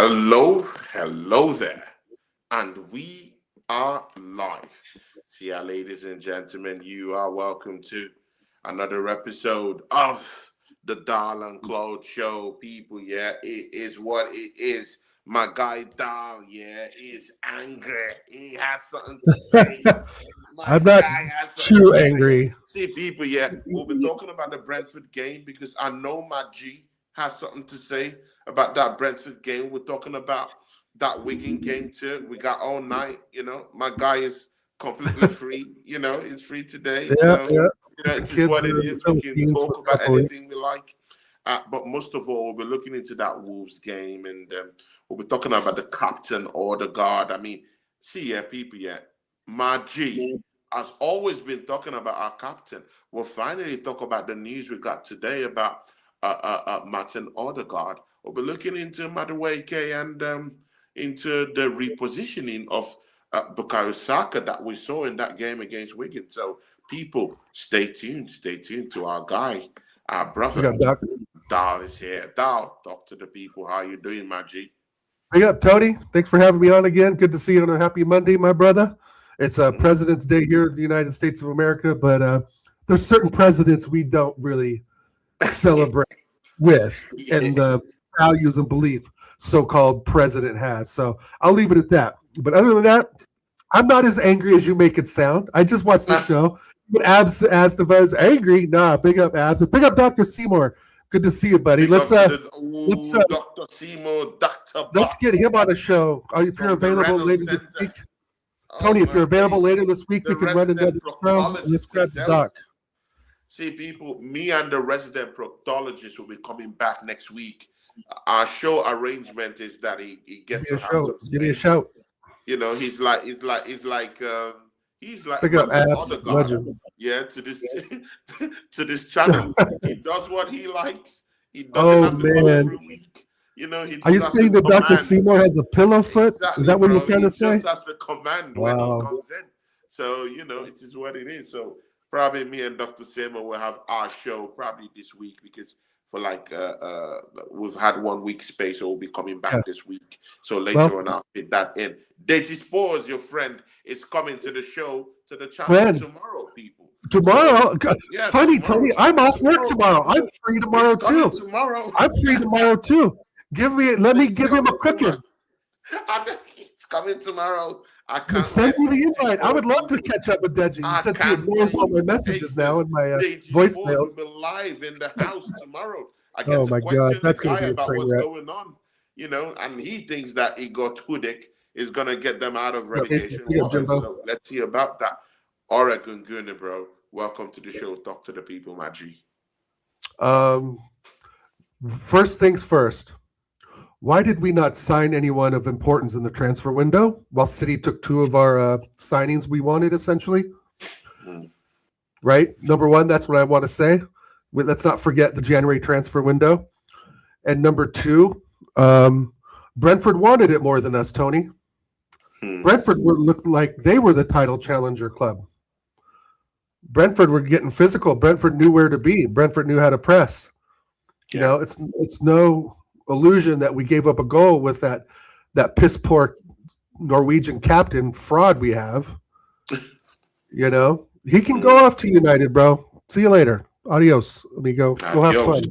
Hello there, and we are live. See, ladies and gentlemen, you are welcome to another episode of the Dal Claude Show. People, yeah, it is what it is. My guy Dal, yeah, is angry. He has something to say. My I'm not guy has something too to say. angry. See, people, yeah, we'll be talking about the Brentford game because I know my G has something to say about that Brentford game. We're talking about that Wigan game too. We got all night, My guy is completely free, he's free today. Yeah, So, yeah. it The is kids what are it in the is. We can Philippines for talk a about couple anything weeks. we like. But most of all, we'll be looking into that Wolves game and we'll be talking about the captain Odegaard. I mean, see, yeah, people, yeah. My G has always been talking about our captain. We'll finally talk about the news we got today about Martin Odegaard. We'll be looking into Madueke and into the repositioning of Bukayo Saka that we saw in that game against Wigan. So, people, stay tuned. Stay tuned to our guy, our Big brother. up, Doc. Dal is here. Dal, talk to the people. How you doing, my G? Big up, Tony. Thanks for having me on again. Good to see you on a happy Monday, my brother. It's President's Day here in the United States of America, but there's certain presidents we don't really celebrate with and the values and belief so-called president has. So I'll leave it at that. But other than that, I'm not as angry as you make it sound. I just watched the show. But Abs asked if I was angry. Nah, big up Abs. And big up Dr. Seymour. Good to see you, buddy. Let's Dr. Seymour, Dr. let's get him on a show. If you're available later this week, Tony, if you're available later this week, we can run another show. Let's grab the doc. See, people, me and the resident proctologist will be coming back next week. Our show arrangement is that he gets a show. Give me a shout. He's like pick up Abs, legend. Yeah, to this channel. He does what he likes. He doesn't have to come every week. Are you saying that Dr. Seymour has a pillow foot? Exactly, is that what you're trying to say? He just has to command when he comes in. So, it is what it is. So probably me and Dr. Seymour will have our show probably this week because for we've had 1 week space, so we'll be coming back this week. So later on, I'll fit that in. Deji Spores, your friend, is coming to the show, to the channel tomorrow, people. Tomorrow? So, funny, Tony. I'm off work tomorrow. I'm free tomorrow, too. I'm free tomorrow, too. Let me give him a cooking. It's coming tomorrow. I can't send me the invite. I would love to catch up with Deji. Since he ignores all my messages now in my voicemails. Will be live in the house tomorrow. I get oh my God, that's going to be a about train what's wreck. going on. And he thinks that Igor Tudek is going to get them out of relegation. So let's see about that. Oregon Gunner, bro. Welcome to the show. Talk to the people, my G. First things first. Why did we not sign anyone of importance in the transfer window while City took two of our signings we wanted, essentially? Right? Number one, that's what I want to say. Let's not forget the January transfer window. And number two, Brentford wanted it more than us, Tony. Brentford looked like they were the title challenger club. Brentford were getting physical. Brentford knew where to be. Brentford knew how to press. It's no illusion that we gave up a goal with that piss poor Norwegian captain fraud we have. He can go off to United, bro. See you later. Adios, amigo. We'll have fun.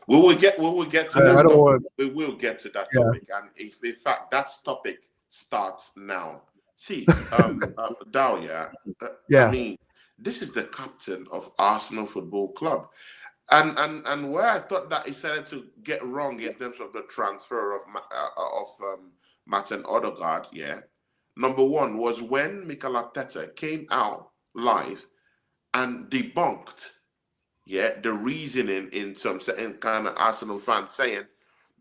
We will get to that. We will get to that topic, and if in fact that topic starts now. See, Dahlia. I mean, this is the captain of Arsenal Football Club. And where I thought that he started to get wrong in terms of the transfer of Martin Odegaard, number one was when Mikel Arteta came out live and debunked, the reasoning in some certain kind of Arsenal fans saying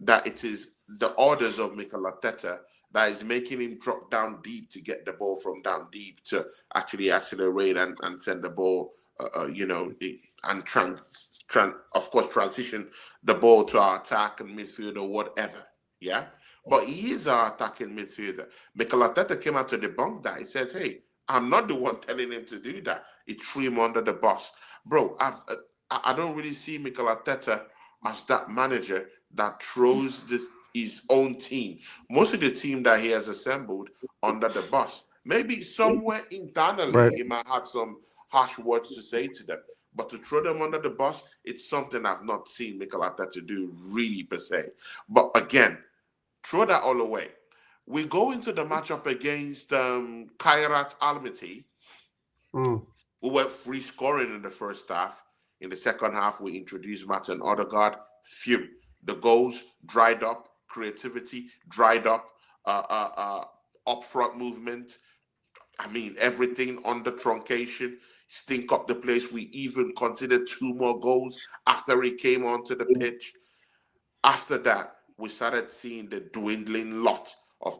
that it is the orders of Mikel Arteta that is making him drop down deep to get the ball from down deep to actually accelerate and send the ball, and of course, transition the ball to our attack and midfield or whatever. Yeah. But he is our attacking midfielder. Mikel Arteta came out to debunk that. He said, hey, I'm not the one telling him to do that. He threw him under the bus. Bro, I don't really see Mikel Arteta as that manager that throws his own team. Most of the team that he has assembled under the bus. Maybe somewhere internally he might have some harsh words to say to them. But to throw them under the bus, it's something I've not seen Mikel Arteta do really per se. But again, throw that all away. We go into the matchup against Kairat Almaty. We were free scoring in the first half. In the second half, we introduced Martin Odegaard. Phew. The goals dried up. Creativity dried up. Up-front movement. I mean, everything under truncation. Stink up the place. We even considered 2 more goals after he came onto the pitch. After that, we started seeing the dwindling lot of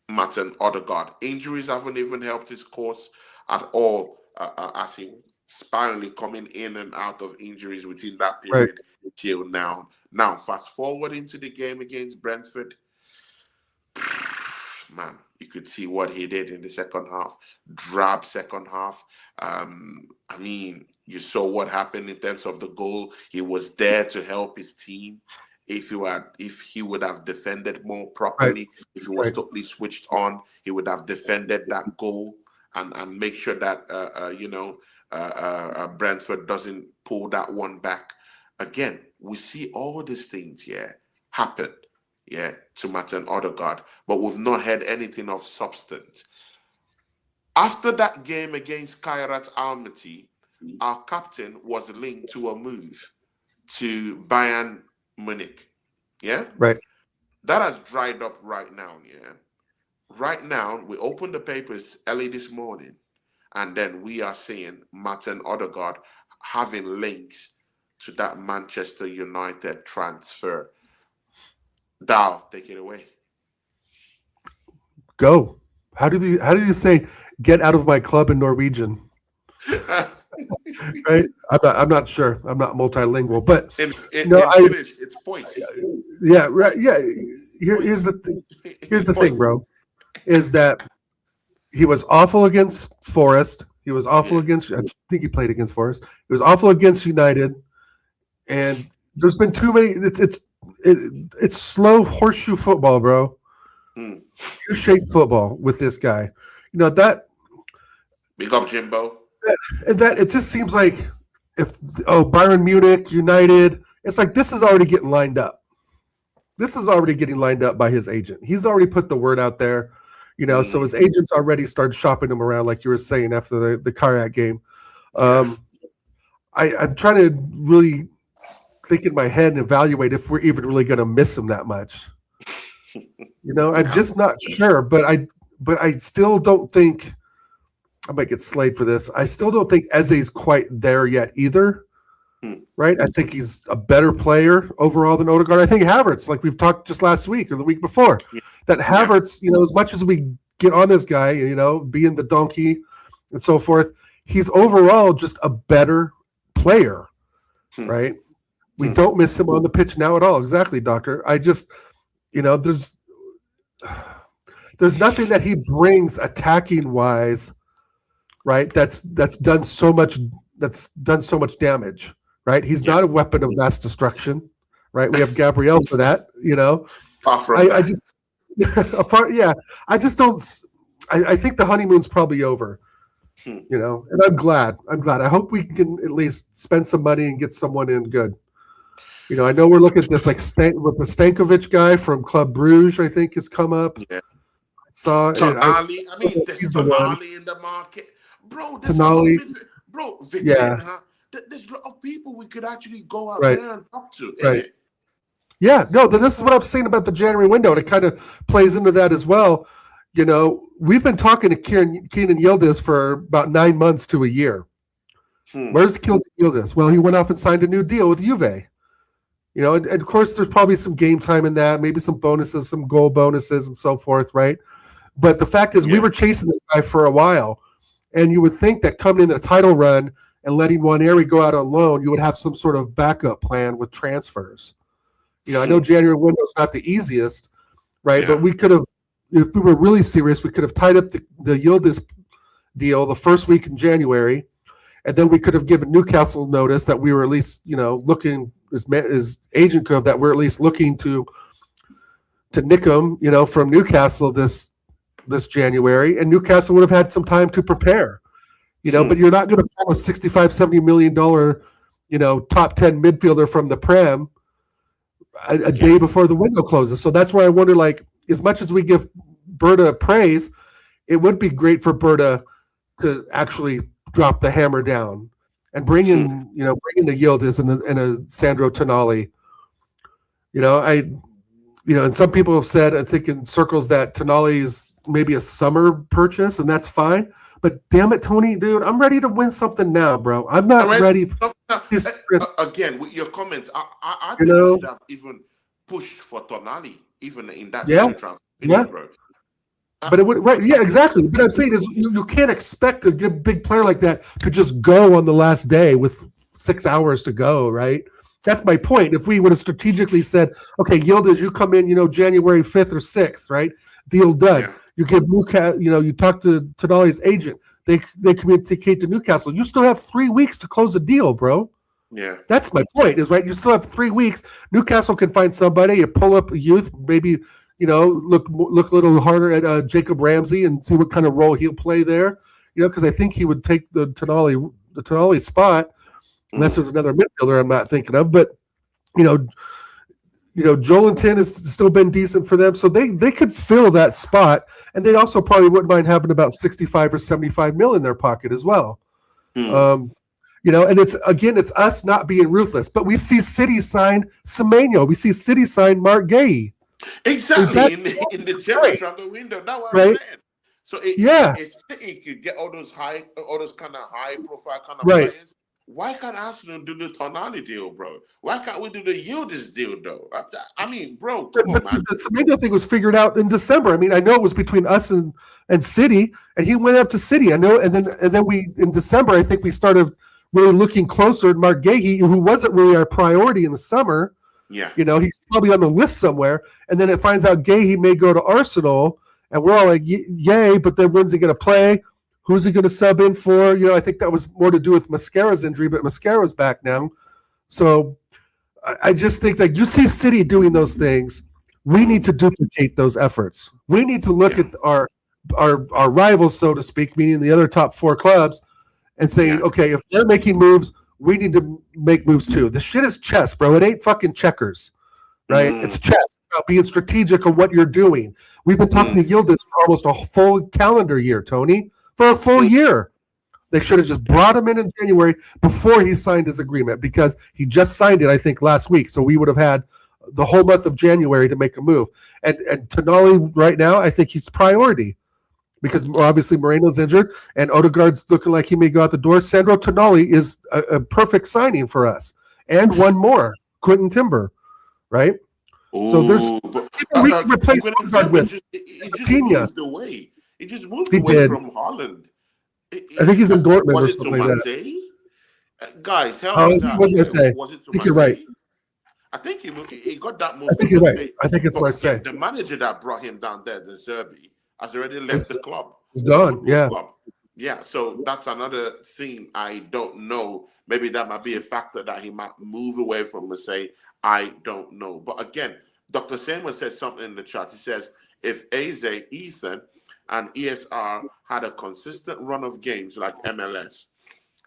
Martin Odegaard. Injuries haven't even helped his course at all, as he spirally coming in and out of injuries within that period till now. Now, fast forward into the game against Brentford. Man, you could see what he did in the second half. Drab second half. I mean, you saw what happened in terms of the goal. He was there to help his team. If he would have defended more properly, if he was totally switched on, he would have defended that goal and make sure that Brentford doesn't pull that one back. Again, we see all these things happen. To Martin Odegaard, but we've not had anything of substance. After that game against Kairat Almaty, our captain was linked to a move to Bayern Munich. That has dried up right now. Right now, we opened the papers early this morning, and then we are seeing Martin Odegaard having links to that Manchester United transfer. Dal, take it away. Go. How do you say "get out of my club" in Norwegian? Right? I'm not sure. I'm not multilingual, but in Finnish, it's points. Yeah, right. Yeah. Here's the thing. Here's the thing, bro. Is that he was awful against Forest. He was awful against. I think he played against Forest. He was awful against United, and there's been too many. It's slow horseshoe football, bro. U-shaped football with this guy. You know that. Big up, Jimbo. That it just seems like Bayern Munich, United. It's like this is already getting lined up. This is already getting lined up by his agent. He's already put the word out there. So his agents already started shopping him around, like you were saying after the Kayak game. I'm trying to really think in my head and evaluate if we're even really going to miss him that much. I'm just not sure, but I still don't think I might get slayed for this. I still don't think Eze's quite there yet either. Right? I think he's a better player overall than Odegaard. I think Havertz, like we've talked just last week or the week before, that Havertz, as much as we get on this guy, being the donkey and so forth, he's overall just a better player, right? We don't miss him on the pitch now at all. Exactly, Doctor. I just, there's nothing that he brings attacking wise, right? That's done so much damage, right? He's not a weapon of mass destruction, right? We have Gabriel for that, I just don't. I think the honeymoon's probably over, and I'm glad. I hope we can at least spend some money and get someone in good. I know we're looking at this with the Stankovic guy from Club Bruges, I think, has come up. Yeah. Tonali. I mean, there's Tonali in the market. Bro, Tonali. Bro, Vitinha. There's a lot of people we could actually go out there and talk to. Right. Yeah, no, this is what I've seen about the January window, and it kind of plays into that as well. We've been talking to Keenan Yildiz for about 9 months to a year. Where's Keenan Yildiz? Well, he went off and signed a new deal with Juve. And of course, there's probably some game time in that, maybe some bonuses, some goal bonuses and so forth, right? But the fact is, we were chasing this guy for a while, and you would think that coming in the title run and letting Nwaneri go out on loan, you would have some sort of backup plan with transfers. I know January window's not the easiest, right? Yeah. But we could have, if we were really serious, we could have tied up the Yildiz deal the first week in January, and then we could have given Newcastle notice that we were at least, looking, his agent could have, that we're at least looking to nick him, from Newcastle this January, and Newcastle would have had some time to prepare. But you're not going to pull a $65-70 million, top 10 midfielder from the Prem a day before the window closes. So that's why I wonder, like, as much as we give Berta praise, it would be great for Berta to actually drop the hammer down and bring in the Yildiz and a Sandro Tonali. And some people have said, I think in circles, that Tonali is maybe a summer purchase, and that's fine. But damn it, Tony, dude, I'm ready to win something now, bro. I'm not ready. Again, with your comments, I think we should have even pushed for Tonali, even in that transfer, bro. But it would, right? Yeah, exactly. But I'm saying is, you can't expect a big player like that to just go on the last day with 6 hours to go, right? That's my point. If we would have strategically said, okay, Yildiz, you come in, January 5th or 6th, right? Deal done. Yeah. You give Newcastle, you talk to Tonali's agent. They communicate to Newcastle. You still have 3 weeks to close a deal, bro. Yeah. That's my point, is right. You still have 3 weeks. Newcastle can find somebody. You pull up a youth, maybe, look a little harder at Jacob Ramsey and see what kind of role he'll play there. Because I think he would take the Tonali spot, unless there's another midfielder I'm not thinking of. But Joelinton has still been decent for them, so they could fill that spot, and they also probably wouldn't mind having about 65 or 75 mil in their pocket as well. And it's us not being ruthless, but we see City sign Semenyo, we see City sign Mark Gay. Exactly, in the general transfer window. That's what I'm saying. So if City could get all those kind of high profile kind of players, why can't Arsenal do the Tonali deal, bro? Why can't we do the Yildiz deal, though? I mean, bro, come on, man. The Semenyo thing was figured out in December. I mean, I know it was between us and City, and he went up to City. I know, and then we in December, I think we started really looking closer at Mark Gahey, who wasn't really our priority in the summer. Yeah, he's probably on the list somewhere, and then it finds out Gahey may go to Arsenal, and we're all like, yay! But then when's he going to play? Who's he going to sub in for? I think that was more to do with Mascara's injury, but Mascara's back now. So I just think that you see City doing those things. We need to duplicate those efforts. We need to look at our rivals, so to speak, meaning the other top 4 clubs, and say, okay, if they're making moves, we need to make moves too. This shit is chess, bro. It ain't fucking checkers, right? It's chess. It's about being strategic of what you're doing. We've been talking to Yildiz for almost a full calendar year, Tony. For a full year. They should have just brought him in January before he signed his agreement, because he just signed it, I think, last week. So we would have had the whole month of January to make a move. And Tonali right now, I think he's priority, because obviously Moreno's injured and Odegaard's looking like he may go out the door. Sandro Tonali is a perfect signing for us. And one more, Quentin Timber, right? Ooh, so we can replace Odegaard with Coutinho. He just moved away from Holland. I think he's in Dortmund or something like that. Guys, help me out. Was it I think you're right. I think he got that move. I think you're right. I think it's Marseille. The manager that brought him down there, the Zerbi, has already left the club. He's gone, yeah. Yeah, so that's another thing I don't know. Maybe that might be a factor that he might move away from Marseille. I don't know. But again, Dr. Samuel says something in the chat. He says, if Eze, Ethan, and ESR had a consistent run of games like MLS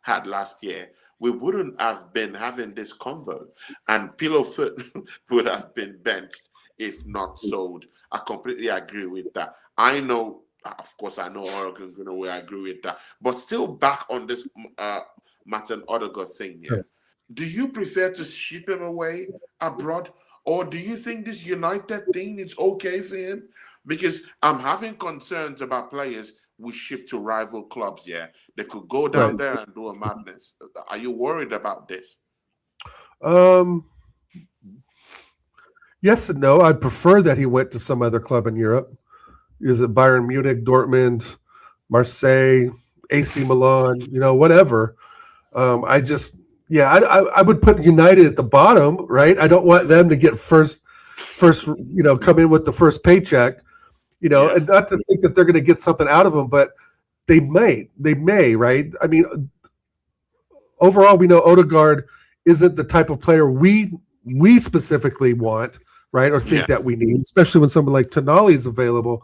had last year, we wouldn't have been having this convo, and Pillowfoot would have been benched if not sold. I completely agree with that. I know, of course, I know Oregon's going to agree with that, but still back on this Martin Odegaard thing. Yeah. Do you prefer to ship him away abroad, or do you think this United thing is okay for him? Because I'm having concerns about players we ship to rival clubs. Yeah, they could go down there and do a madness. Are you worried about this? Yes and no. I'd prefer that he went to some other club in Europe. Is it Bayern Munich, Dortmund, Marseille, AC Milan? Whatever. I would put United at the bottom, right? I don't want them to get first, come in with the first paycheck. And not to think that they're going to get something out of them, but they may, right? I mean, overall, we know Odegaard isn't the type of player we specifically want, right? Or think that we need, especially when someone like Tonali is available.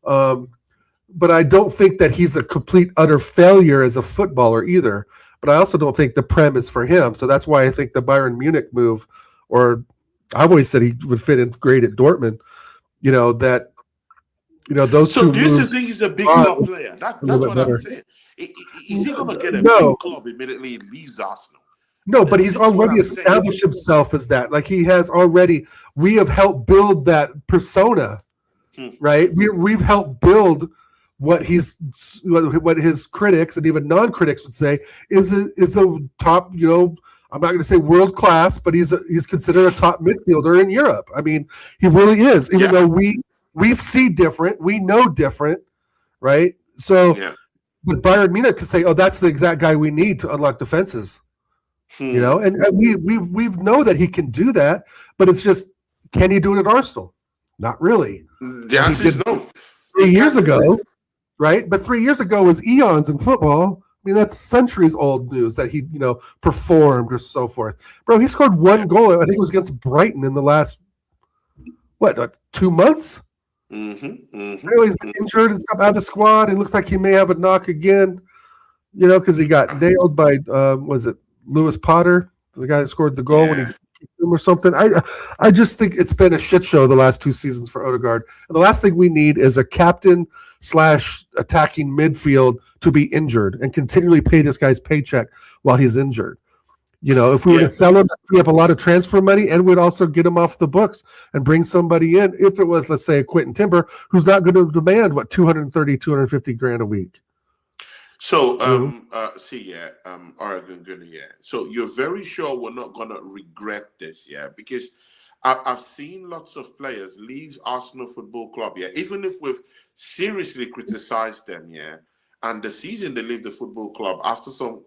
But I don't think that he's a complete, utter failure as a footballer either. But I also don't think the Prem is for him. So that's why I think the Bayern Munich move, or I always said he would fit in great at Dortmund. Those so two. So this is he's a big club player. That's what better. I'm saying. Is he going to get a big club immediately he leaves Arsenal? No, but he's already established himself as that. Like he has already. We have helped build that persona, right? We've helped build what his critics and even non-critics would say is a top. I'm not going to say world class, but he's considered a top midfielder in Europe. I mean, he really is. Even though we see different, we know different, right? So, but Bayern Munich could say, "Oh, that's the exact guy we need to unlock defenses." And we know that he can do that, but it's just, can he do it at Arsenal? Not really. The answer is no. 3 years ago, right? But 3 years ago was eons in football. I mean, that's centuries old news that he, performed or so forth. Bro, he scored one goal. I think it was against Brighton in the last 2 months. He's injured and stuff, out of the squad. It looks like he may have a knock again. Because he got nailed by was it Lewis Potter, the guy that scored the goal when he kicked him or something. I just think it's been a shit show the last 2 seasons for Odegaard. And the last thing we need is a captain / attacking midfield to be injured and continually pay this guy's paycheck while he's injured. If we were to sell him, free up a lot of transfer money, and we'd also get him off the books and bring somebody in. If it was, let's say, a Quentin Timber, who's not going to demand 250 grand a week. So, Oregon Gunner, So you're very sure we're not going to regret this, because I've seen lots of players leave Arsenal Football Club, even if we've seriously criticized them, and the season they leave the football club after some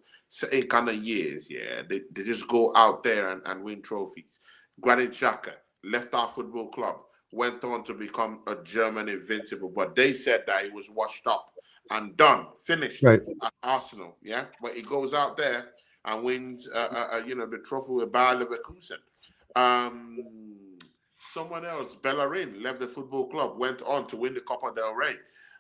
kind of years, they just go out there and win trophies. Granit Xhaka left our football club, went on to become a German invincible, but they said that he was washed up and done, finished at Arsenal, but he goes out there and wins, the trophy with Bayer Leverkusen. Someone else, Bellerin, left the football club, went on to win the Copa del Rey.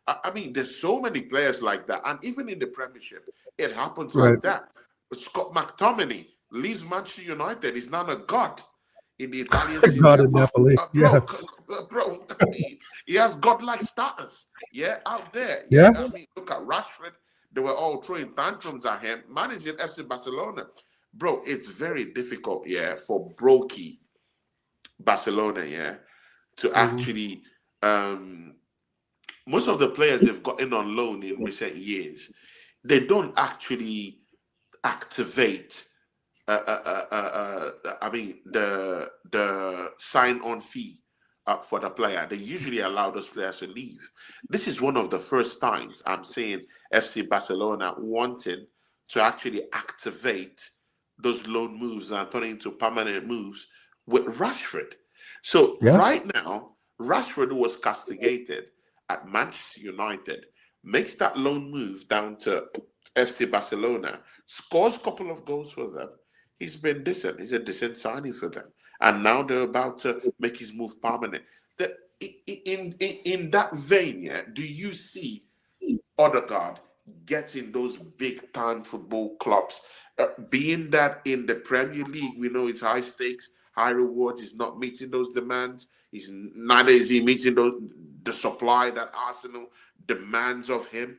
I mean, there's so many players like that, and even in the Premiership, it happens like that. Scott McTominay leaves Manchester United. He's not a god in the Italian Serie God in Napoli. Bro, I mean, he has godlike status. Out there. I mean, look at Rashford. They were all throwing tantrums at him. Managing FC Barcelona. Bro, it's very difficult, for Brokey Barcelona, to actually most of the players they've gotten on loan in recent years, they don't actually activate the sign-on fee for the player. They usually allow those players to leave. This is one of the first times I'm seeing FC Barcelona wanting to actually activate those loan moves and turn into permanent moves with Rashford. So right now, Rashford was castigated at Manchester United, makes that loan move down to FC Barcelona, scores a couple of goals for them. He's been decent. He's a decent signing for them. And now they're about to make his move permanent. In that vein, do you see Odegaard getting those big-time football clubs? Being that in the Premier League, we know it's high stakes, high rewards. He's not meeting those demands. Neither is he meeting the supply that Arsenal demands of him.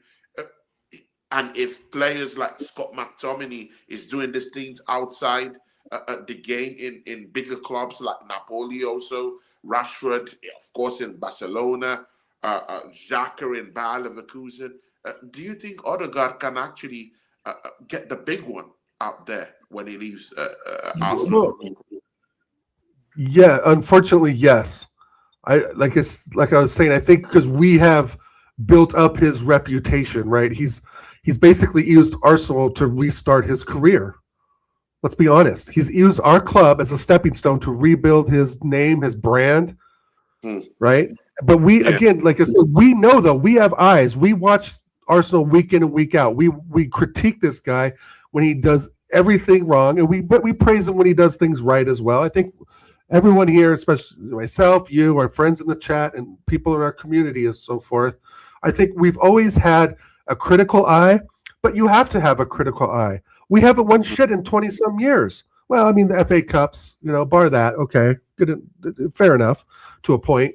And if players like Scott McTominay is doing these things outside the game in bigger clubs like Napoli, also Rashford, of course, in Barcelona, Xhaka in Bayer Leverkusen, do you think Odegaard can actually get the big one out there when he leaves Arsenal? Yeah, unfortunately, yes. I was saying, I think because we have built up his reputation, right? He's basically used Arsenal to restart his career. Let's be honest. He's used our club as a stepping stone to rebuild his name, his brand, right? But again, like I said, we know, though, we have eyes. We watch Arsenal week in and week out. We critique this guy when he does everything wrong, but we praise him when he does things right as well. I think everyone here, especially myself, you, our friends in the chat, and people in our community and so forth, I think we've always had a critical eye, but you have to have a critical eye. We haven't won shit in 20-some years. Well, I mean, the FA Cups, bar that, okay, good, fair enough to a point.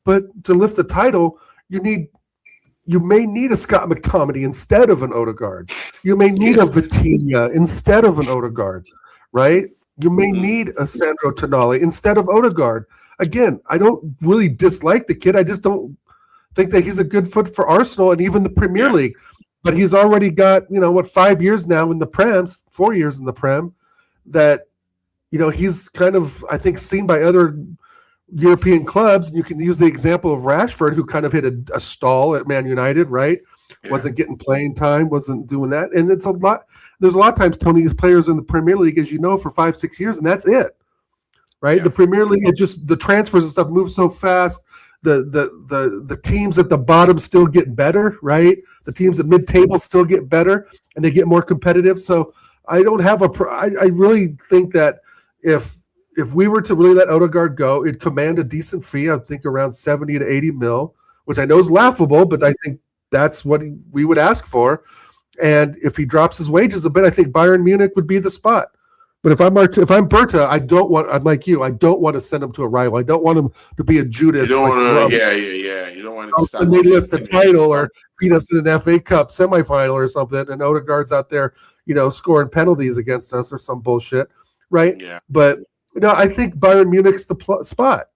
But to lift the title, you may need a Scott McTominay instead of an Odegaard. You may need a Vitinha instead of an Odegaard, right? You may need a Sandro Tonali instead of Odegaard. Again, I don't really dislike the kid. I just don't think that he's a good fit for Arsenal and even the Premier League. But he's already got, 5 years now in the Prem, 4 years in the Prem, that, he's kind of, I think, seen by other European clubs. You can use the example of Rashford, who kind of hit a stall at Man United, right? Yeah. Wasn't getting playing time, wasn't doing that. And there's a lot of times, Tony, these players in the Premier League, as you know, for 5-6 years, and that's it, right? Yeah. The Premier League, the transfers and stuff move so fast. The teams at the bottom still get better, right? The teams at mid-table still get better, and they get more competitive. So I don't have I really think that if we were to really let Odegaard go, it'd command a decent fee. I think around 70 to 80 mil, which I know is laughable, but I think that's what we would ask for. And if he drops his wages a bit, I think Bayern Munich would be the spot. But if I'm Berta, I'm like you. I don't want to send him to a rival. I don't want him to be a Judas. You don't want to, You don't want to. They lift the title or beat us in an FA Cup semifinal or something, and Odegaard's out there, scoring penalties against us or some bullshit, right? Yeah. But I think Bayern Munich's the spot.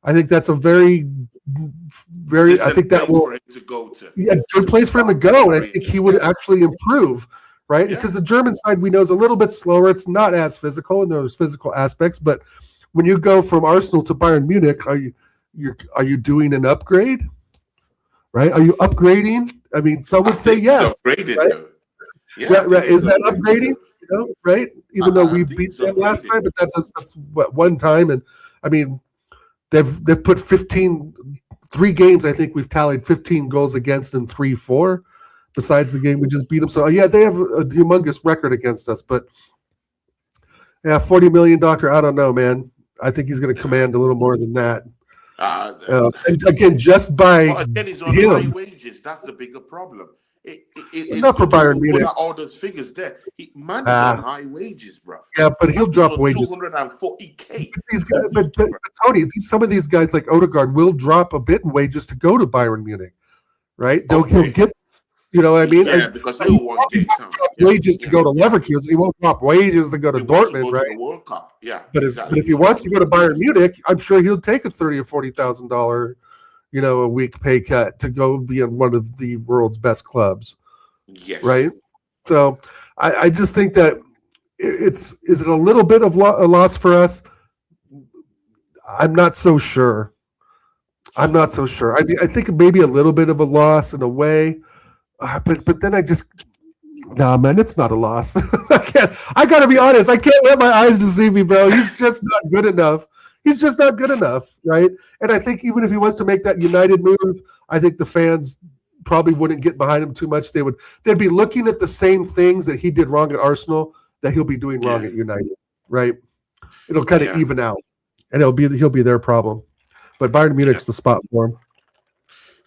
I think that's a very, very. I think that will. For him to go to. Yeah, good place for him to go, and I think he would actually improve. Right, because the German side we know is a little bit slower. It's not as physical, and there's physical aspects. But when you go from Arsenal to Bayern Munich, are you doing an upgrade? Right? Are you upgrading? I mean, some would say yes. Right? Right. Is that upgrading? Right? Even though we beat them last time, but that's what one time, and I mean, they've put 3 games. I think we've tallied 15 goals against and 3-4. Besides the game we just beat them. So, they have a humongous record against us. But, 40 million, Doctor, I don't know, man. I think he's going to command a little more than that. And again, just by again, he's on high wages. That's the bigger problem. Not for Bayern Munich. All those figures there. Man is on high wages, bro. Yeah, but he'll drop wages. 240K. But Tony, some of these guys like Odegaard will drop a bit in wages to go to Bayern Munich, right? He'll get... You know what I mean? Yeah, because he'll want wages to go to Leverkusen. He won't drop wages to go to Dortmund, right? To the World Cup. Yeah, but if he wants to go to Bayern Munich, I'm sure he'll take a $30,000 or $40,000, a week pay cut to go be in one of the world's best clubs. Yes. Right. So I just think that is it a little bit of a loss for us? I'm not so sure. I think maybe a little bit of a loss in a way. But then man, it's not a loss. I got to be honest. I can't let my eyes deceive me, bro. He's just not good enough. He's just not good enough, right? And I think even if he wants to make that United move, I think the fans probably wouldn't get behind him too much. They'd be looking at the same things that he did wrong at Arsenal that he'll be doing wrong at United, right? It'll kind of even out, and he'll be their problem. But Bayern Munich's the spot for him.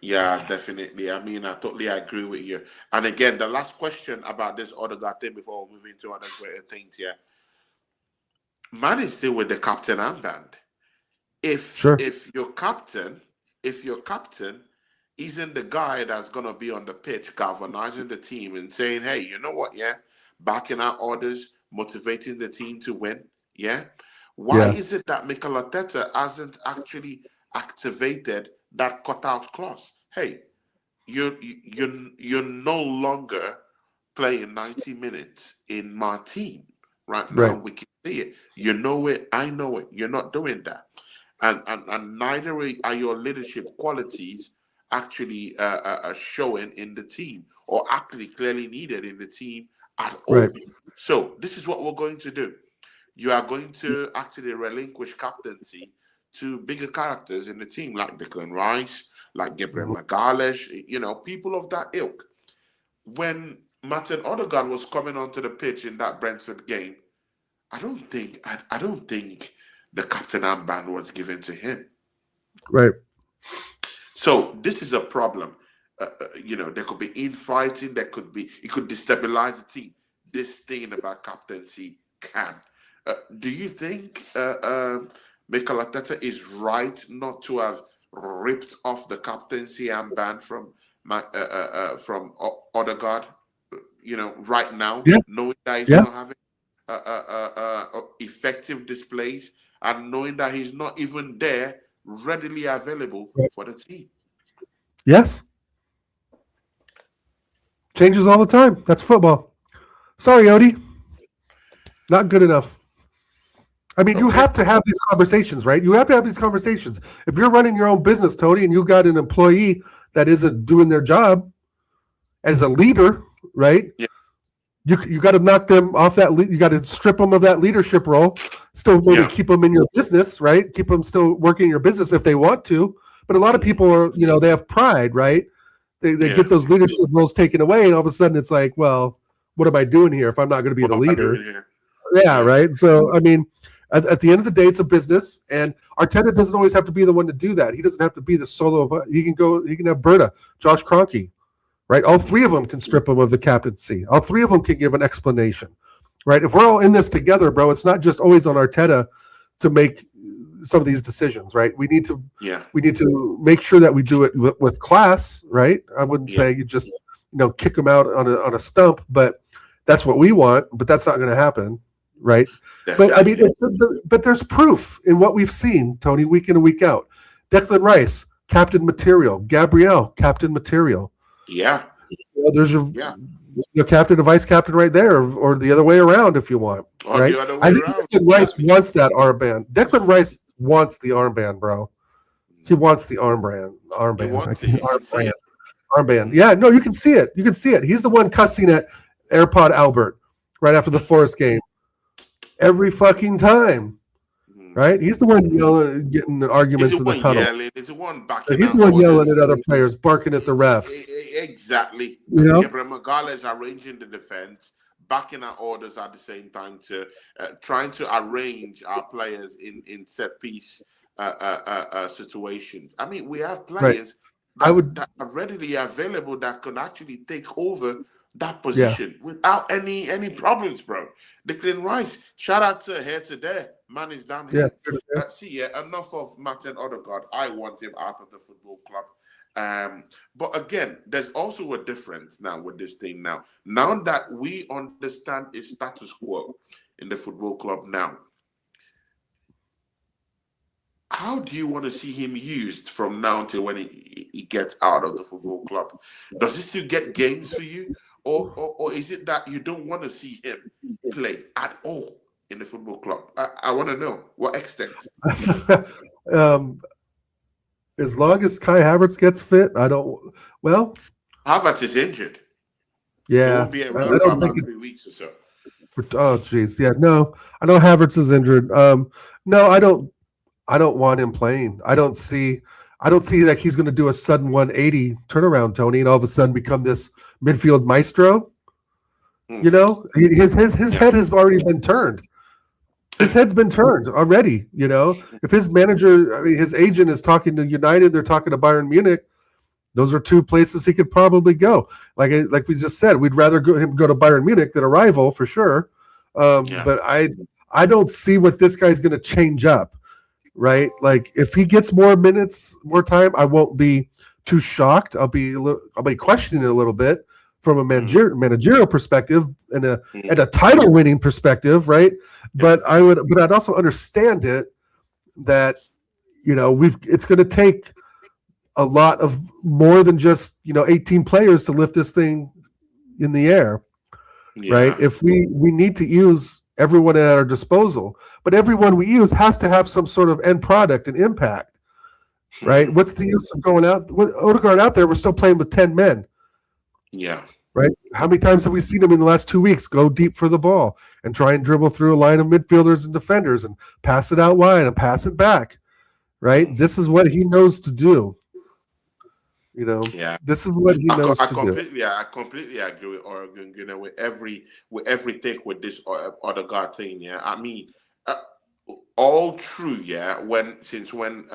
Yeah, definitely. I mean, I totally agree with you. And again, the last question about this Odegaard thing before we move into other greater things, man is still with the captain armband. If your captain isn't the guy that's gonna be on the pitch galvanizing the team and saying, hey, you know what, backing out orders, motivating the team to win, why is it that Mikel Arteta hasn't actually activated that cutout clause? Hey, you're no longer playing 90 minutes in my team right now. We can see it. You know it. I know it. You're not doing that, and neither are your leadership qualities actually showing in the team or actually clearly needed in the team at all. Right. So this is what we're going to do. You are going to actually relinquish captaincy to bigger characters in the team, like Declan Rice, like Gabriel Magalhaes, people of that ilk. When Martin Odegaard was coming onto the pitch in that Brentford game, I don't think the captain armband was given to him. Right. So this is a problem. There could be infighting. It could destabilize the team. This thing about captaincy can. Do you think Mikel Arteta is right not to have ripped off the captaincy armband from Odegaard? Right now, knowing that he's not having effective displays and knowing that he's not even there readily available for the team. Yes. Changes all the time. That's football. Sorry, Odie. Not good enough. I mean, you have to have these conversations, right? You have to have these conversations. If you're running your own business, Tony, and you got an employee that isn't doing their job as a leader, right? Yeah. You got to knock them off that. You got to strip them of that leadership role. Still maybe keep them in your business, right? Keep them still working in your business if they want to. But a lot of people are, they have pride, right? They get those leadership roles taken away, and all of a sudden it's like, well, what am I doing here if I'm not going to be the leader? Yeah, right. So I mean, at the end of the day, it's a business, and Arteta doesn't always have to be the one to do that. He doesn't have to be the solo. He can have Berta, Josh Kroenke, right? All three of them can strip him of the captaincy. All three of them can give an explanation, right? If we're all in this together, bro, it's not just always on Arteta to make some of these decisions, right? We need to make sure that we do it with class, right? I wouldn't say you just kick them out on a stump, but that's what we want. But that's not going to happen, right? Definitely. But I mean, but there's proof in what we've seen, Tony, week in and week out. Declan Rice, captain material. Gabriel, captain material. Yeah. There's your captain and vice captain right there, or the other way around if you want. Right? I think Declan Rice wants that armband. Declan Rice wants the armband, bro. He wants the armband. Armband. Yeah, no, you can see it. You can see it. He's the one cussing at AirPod Albert right after the Forest game. Every fucking time. Right? He's the one yelling, getting arguments in the tunnel. He's the one yelling at other players, barking at the refs. Exactly. Gabriel Magalhaes arranging the defense, backing our orders at the same time to trying to arrange our players in set piece situations. I mean, we have players that are readily available that can actually take over that position without any problems, bro. Declan Rice, shout out to here to there. Man is down here. Enough of Martin Odegaard. I want him out of the football club. But again, there's also a difference now with this thing now. Now that we understand its status quo in the football club now, how do you want to see him used from now until when he gets out of the football club? Does he still get games for you? Or is it that you don't want to see him play at all in the football club? I want to know what extent. As long as Kai Havertz gets fit, I don't. Well, Havertz is injured. Yeah, he won't be around for about 3 weeks or so. Oh, jeez, yeah, no, I know Havertz is injured. No, I don't want him playing. I don't see that he's going to do a sudden 180 turnaround, Tony, and all of a sudden become this midfield maestro. His head has already been turned. His head's been turned already. If his manager, his agent is talking to United, they're talking to Bayern Munich. Those are two places he could probably go. Like we just said, we'd rather him go to Bayern Munich than a rival for sure. But I don't see what this guy's going to change up. Right, like if he gets more minutes, more time, I won't be too shocked. I'll be questioning it a little bit from a managerial perspective and a title-winning perspective, right? But I'd also understand it that it's going to take a lot of more than just 18 players to lift this thing in the air, right? If we need to use everyone at our disposal, but everyone we use has to have some sort of end product and impact, right? What's the use of going out with Odegaard out there? We're still playing with 10 men. Yeah. Right. How many times have we seen him in the last 2 weeks go deep for the ball and try and dribble through a line of midfielders and defenders and pass it out wide and pass it back? Right. This is what he knows to do. This is what he knows to do. Yeah, I completely agree with Oregon. With every take with this Odegaard thing. Yeah, I mean, all true, since when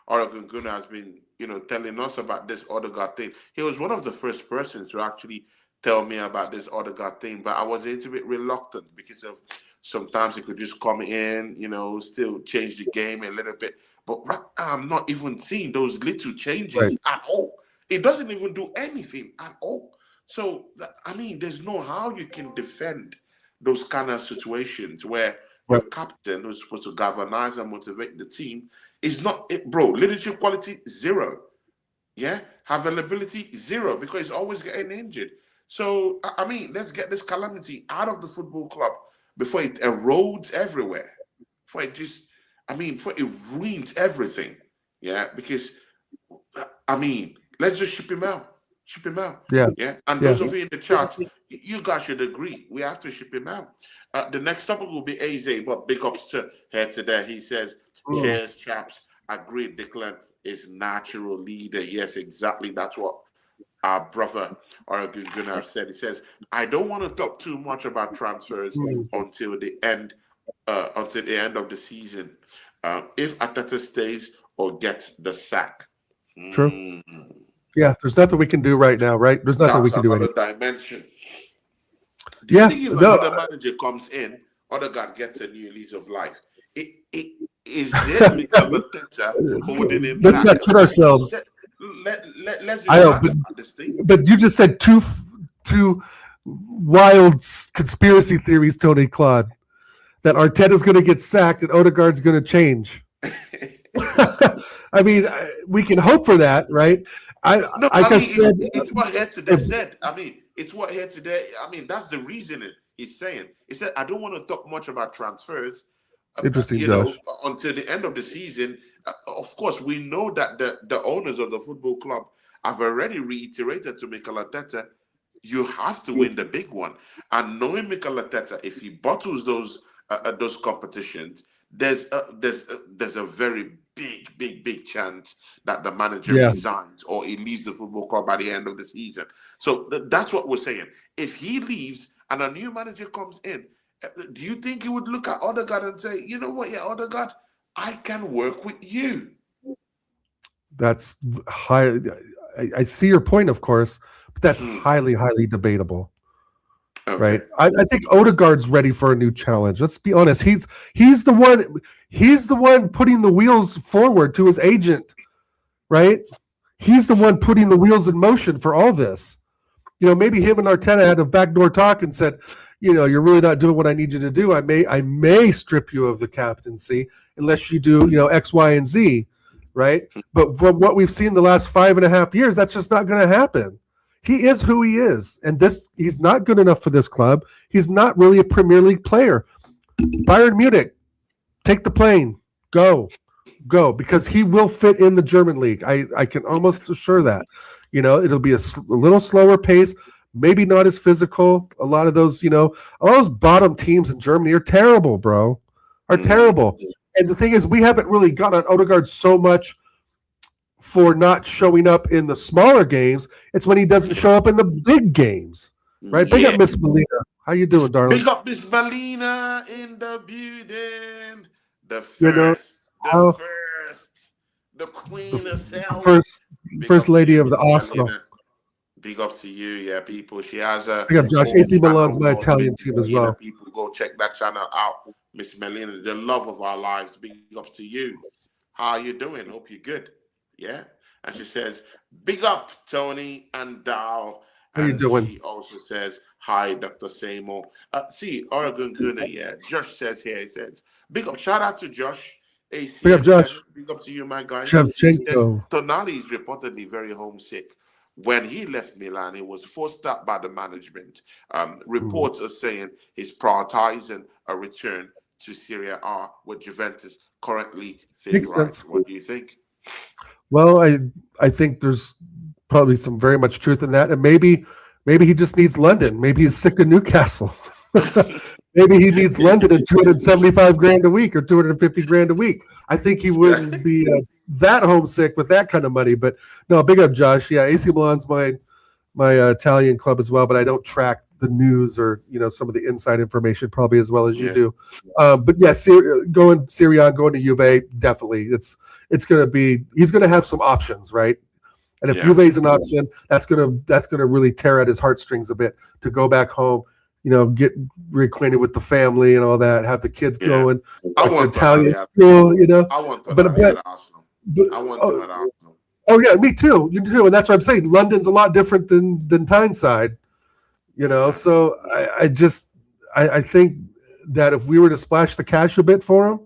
Oregon Gunnar has been, telling us about this Odegaard thing. He was one of the first persons to actually tell me about this Odegaard thing, but I was a little bit reluctant because of sometimes he could just come in, still change the game a little bit. But right now, I'm not even seeing those little changes at all. It doesn't even do anything at all. So, there's no how you can defend those kind of situations where your captain, who's supposed to galvanize and motivate the team, is not it, bro. Leadership quality, 0. Yeah, availability, 0, because he's always getting injured. So, let's get this calamity out of the football club before it erodes everywhere. Before it ruins everything. Yeah, because let's just ship him out. Ship him out. Yeah. And those of you in the chat, you guys should agree. We have to ship him out. The next topic will be AZ, but big ups to here today. He says, cheers, chaps. Agreed, Declan is natural leader. Yes, exactly. That's what our brother Oregon Gunnar said. He says, I don't want to talk too much about transfers until the end of the season. If Arteta stays or gets the sack. True. Yeah, there's nothing we can do right now, right? There's nothing we can do. That's another dimension. Do you think if another manager comes in, Odegaard gets a new lease of life? Is there Mikel Arteta holding him? Let's not kid ourselves. Let's but you just said two wild conspiracy theories, Tony Claude, that Arteta's going to get sacked and Odegaard's going to change. We can hope for that, right? It's what here today said. It's what here today. That's the reasoning he's saying. He said, I don't want to talk much about transfers. Interesting, Josh. Until the end of the season. Of course, we know that the owners of the football club have already reiterated to Mikel Arteta, you have to win the big one. And knowing Mikel Arteta, if he bottles those competitions, there's a very big chance that the manager resigns or he leaves the football club by the end of the season. So that's what we're saying. If he leaves and a new manager comes in, do you think he would look at Odegaard and say, you know what, Odegaard, I can work with you? That's high. I see your point, of course, but that's highly debatable. Okay. Right. I think Odegaard's ready for a new challenge. Let's be honest. He's the one putting the wheels forward to his agent, right? He's the one putting the wheels in motion for all this. Maybe him and Arteta had a backdoor talk and said, you're really not doing what I need you to do. I may strip you of the captaincy unless you do, X, Y, and Z, right? But from what we've seen the last 5.5 years, that's just not going to happen. He is who he is, and he's not good enough for this club. He's not really a Premier League player. Bayern Munich, take the plane, go, because he will fit in the German league. I can almost assure that. It'll be a little slower pace, maybe not as physical. A lot of those, all those bottom teams in Germany are terrible, bro. Terrible. And the thing is, we haven't really got on Odegaard so much for not showing up in the smaller games. It's when he doesn't show up in the big games, right? Big up Miss Melina. How you doing, darling? Big up Miss Melina in the building. The queen herself. First lady of the Arsenal. Melina. Big up to you, people. She has a big up, Josh. AC Milan's my Italian team as well. People go check that channel out. Miss Melina, the love of our lives. Big up to you. How are you doing? Hope you're good. Yeah, and she says, big up, Tony and Dal. How you doing? She also says, hi, Dr. Samo. Oregon Gunnar, Josh says here, he says, big up, shout out to Josh. AC, big up, Josh. Big up to you, my guy. Shevchenko. Tonali is reportedly very homesick. When he left Milan, he was forced out by the management. Reports are saying he's prioritizing a return to Serie A with Juventus currently favored. What do you think? Well, I think there's probably some very much truth in that, and maybe he just needs London. Maybe he's sick of Newcastle. Maybe he needs London at $275,000 a week or $250,000 a week. I think he wouldn't be that homesick with that kind of money. But no, big up Josh. Yeah, AC Milan's my Italian club as well, but I don't track the news or some of the inside information probably as well as you do. But yeah, going to Juve, definitely. It's going to be, he's going to have some options, right? And if Juve is an option, that's gonna really tear at his heartstrings a bit to go back home, get reacquainted with the family and all that, have the kids going, like Italian school, I want to at Arsenal. I want to at Arsenal. Oh yeah, me too. You too, and that's what I'm saying. London's a lot different than Tyneside, So I think that if we were to splash the cash a bit for him,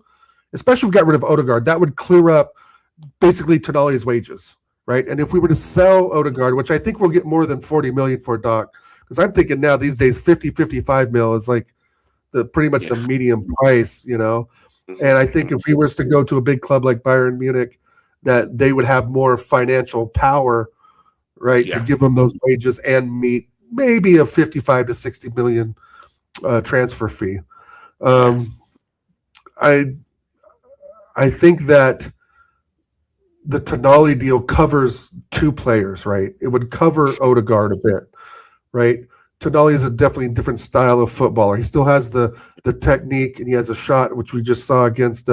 especially if we got rid of Odegaard, that would clear up basically Tonali's wages. Right, and if we were to sell Odegaard, which I think we'll get more than 40 million for, Doc, because I'm thinking now these days 50-55 mil is like pretty much the medium price, And I think if he was to go to a big club like Bayern Munich, that they would have more financial power, right, to give him those wages and meet maybe a 55 to 60 million transfer fee. I think that the Tonali deal covers two players, right? It would cover Odegaard a bit, right? Tonali is definitely a different style of footballer. He still has the technique, and he has a shot, which we just saw against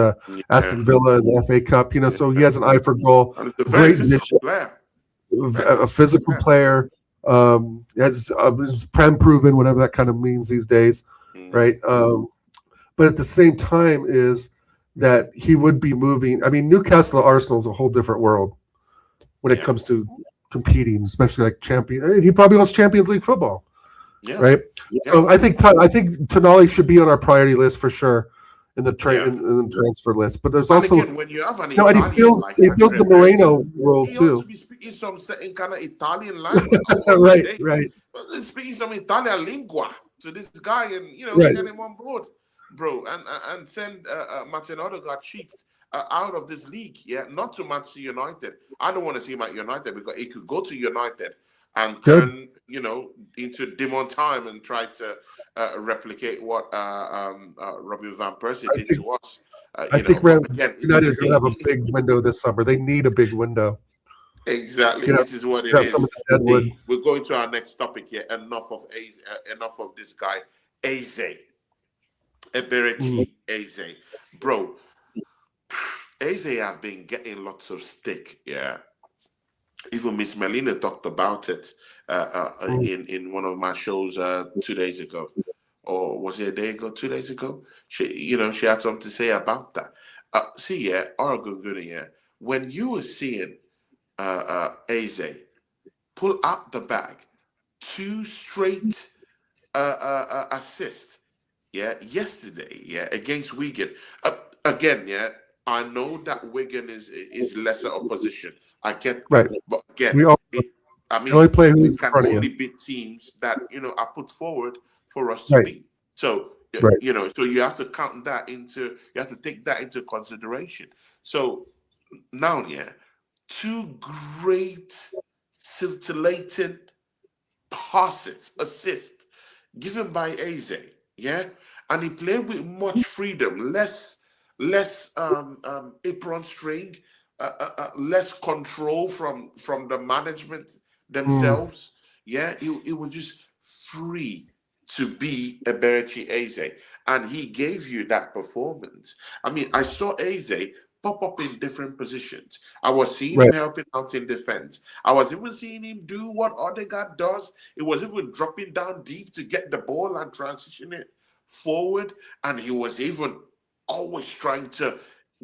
Aston Villa in the FA Cup. So he has an eye for goal. Great vision, a physical player. Is prem proven, whatever that kind of means these days, right? But at the same time is that he would be moving. I mean, Newcastle or Arsenal is a whole different world when it comes to competing, especially like champion. He probably wants Champions League football, right? So I think Tonali should be on our priority list for sure in the transfer list. But there's also when you have an and he feels the Moreno role he too. He be speaking some certain kind of Italian language, right. He's speaking some Italian lingua to this guy, and get him on board. Bro, and send Martin Odegaard cheap out of this league, not to Manchester United. I don't want to see him at United because he could go to United and turn, into Demon Time and try to replicate what Robin van Persie did to us. I think United are going to have a big window this summer. They need a big window. Exactly, this is what it is. We're going to our next topic here. Enough of this guy, Eze. Eberechi Eze. Bro, Eze has been getting lots of stick, Even Miss Melina talked about it in one of my shows 2 days ago. Or was it a day ago, 2 days ago? She had something to say about that. Oregon Good, when you were seeing Eze pull out the bag, 2 straight assists, yesterday, against Wigan. Again, I know that Wigan is lesser opposition. I get that. Right. But again, we can only beat teams that are put forward for us to beat. So so you have to count that into. You have to take that into consideration. So now, 2 great scintillating passes, assists given by Eze. And he played with much freedom, less apron string, less control from the management themselves. He was just free to be Eberechi Eze, and he gave you that performance. I mean, I saw Eze pop up in different positions. I was seeing him helping out in defense. I was even seeing him do what Odegaard does. It was even dropping down deep to get the ball and transition it forward, and he was even always trying to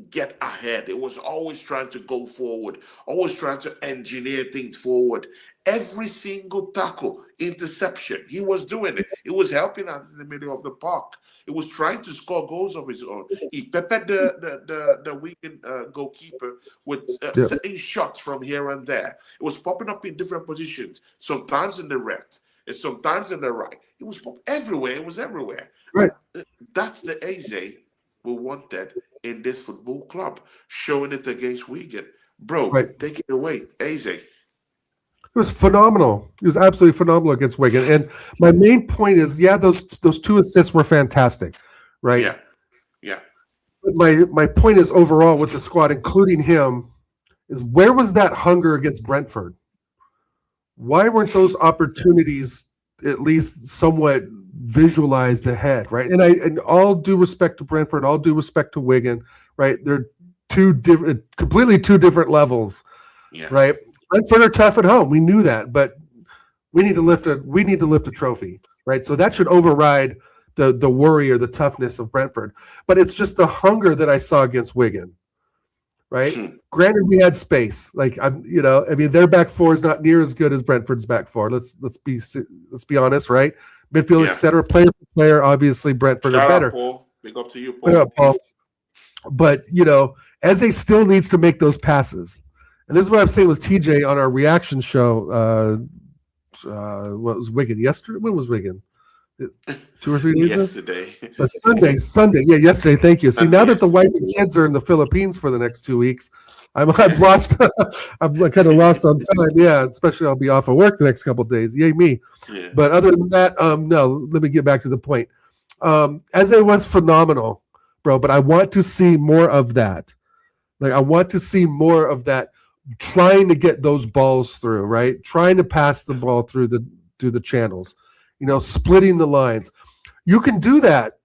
get ahead. It was always trying to go forward, always trying to engineer things forward. Every single tackle, interception, he was doing it. He was helping out in the middle of the park. He was trying to score goals of his own. He peppered the Wigan goalkeeper with certain shots from here and there. It was popping up in different positions, sometimes in the left, and sometimes in the right. It was everywhere. It was everywhere. Right. That's the Eze we wanted in this football club, showing it against Wigan. Bro, take it away, Eze. It was phenomenal. It was absolutely phenomenal against Wigan. And my main point is, those 2 assists were fantastic, right? Yeah. But my point is, overall with the squad, including him, is where was that hunger against Brentford? why weren't those opportunities at least somewhat visualized ahead, right? And all due respect to Brentford, all due respect to Wigan, right? They're completely two different levels, right? Brentford are tough at home. We knew that, but we need to lift a trophy, right? So that should override the worry or the toughness of Brentford. But it's just the hunger that I saw against Wigan, right? Granted, we had space. Like their back four is not near as good as Brentford's back four. Let's be honest, right? Midfield, etc. Player for player, obviously Brentford are better. Paul. Big up to you, Paul. Paul. But Eze still needs to make those passes. And this is what I'm saying with TJ on our reaction show. What was Wigan yesterday? When was Wigan? 2 or 3 days ago? Yesterday. Sunday. Yeah, yesterday. Thank you. See, now that the wife and kids are in the Philippines for the next 2 weeks, I'm lost. I'm kind of lost on time. Yeah, especially I'll be off of work the next couple of days. Yay me! Yeah. But other than that, no. Let me get back to the point. Eze was phenomenal, bro. But I want to see more of that. Like I want to see more of that. Trying to get those balls through, right? Trying to pass the ball through the channels. Splitting the lines. You can do that.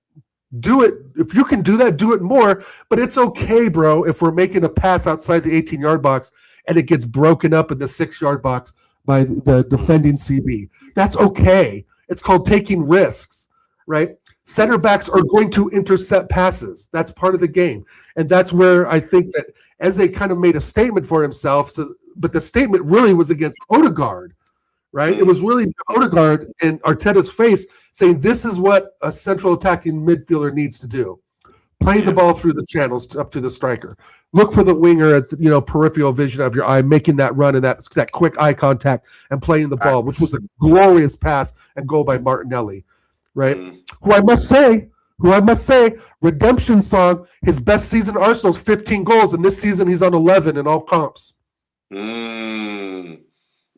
Do it. If you can do that, do it more. But it's okay, bro, if we're making a pass outside the 18-yard box and it gets broken up in the 6-yard box by the defending CB. That's okay. It's called taking risks, right? Center backs are going to intercept passes. That's part of the game. And that's where I think that Eze kind of made a statement for himself. But the statement really was against Odegaard. Right? It was really Odegaard in Arteta's face saying this is what a central attacking midfielder needs to do. Play the ball through the channels up to the striker. Look for the winger at the peripheral vision of your eye, making that run and that quick eye contact and playing the ball, which was a glorious pass and goal by Martinelli. Right? Who I must say, redemption song, his best season at Arsenal's 15 goals, and this season he's on 11 in all comps.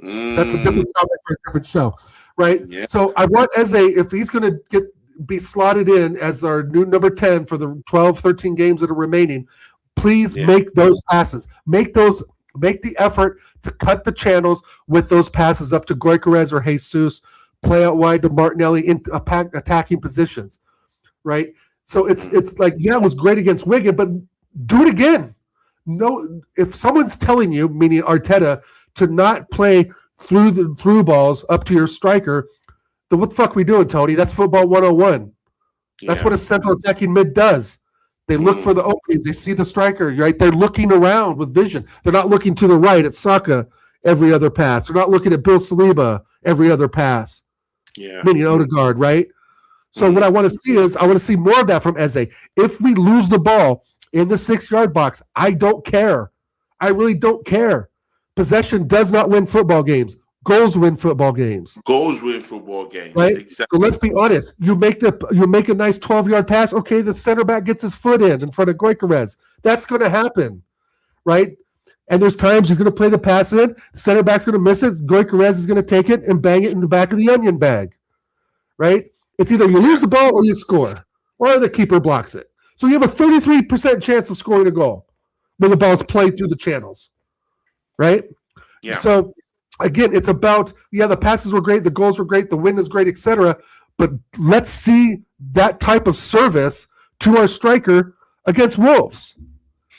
That's a different topic for a different show, right? Yeah. So I want Eze, if he's going to be slotted in as our new number 10 for the 12, 13 games that are remaining, please make those passes. Make the effort to cut the channels with those passes up to Gyökeres or Jesus, play out wide to Martinelli in attacking positions, right? So it's like, it was great against Wigan, but do it again. No, if someone's telling you, meaning Arteta, to not play through balls up to your striker, then what the fuck are we doing, Tony? That's football 101. That's what a central attacking mid does. They look for the openings. They see the striker, right? They're looking around with vision. They're not looking to the right at Saka every other pass. They're not looking at Bill Saliba every other pass. Meaning Odegaard, right? So what I want to see is I want to see more of that from Eze. If we lose the ball in the 6-yard box, I don't care. I really don't care. Possession does not win football games. Goals win football games. Right? Exactly. So let's be honest. You make a nice 12-yard pass. Okay, the center back gets his foot in front of Gyökeres. That's going to happen, right? And there's times he's going to play the pass in. The center back's going to miss it. Gyökeres is going to take it and bang it in the back of the onion bag, right? It's either you lose the ball or you score, or the keeper blocks it. So you have a 33% chance of scoring a goal when the ball's played through the channels. Right? Yeah. So again, it's about the passes were great, the goals were great, the win is great, etc. But let's see that type of service to our striker against Wolves.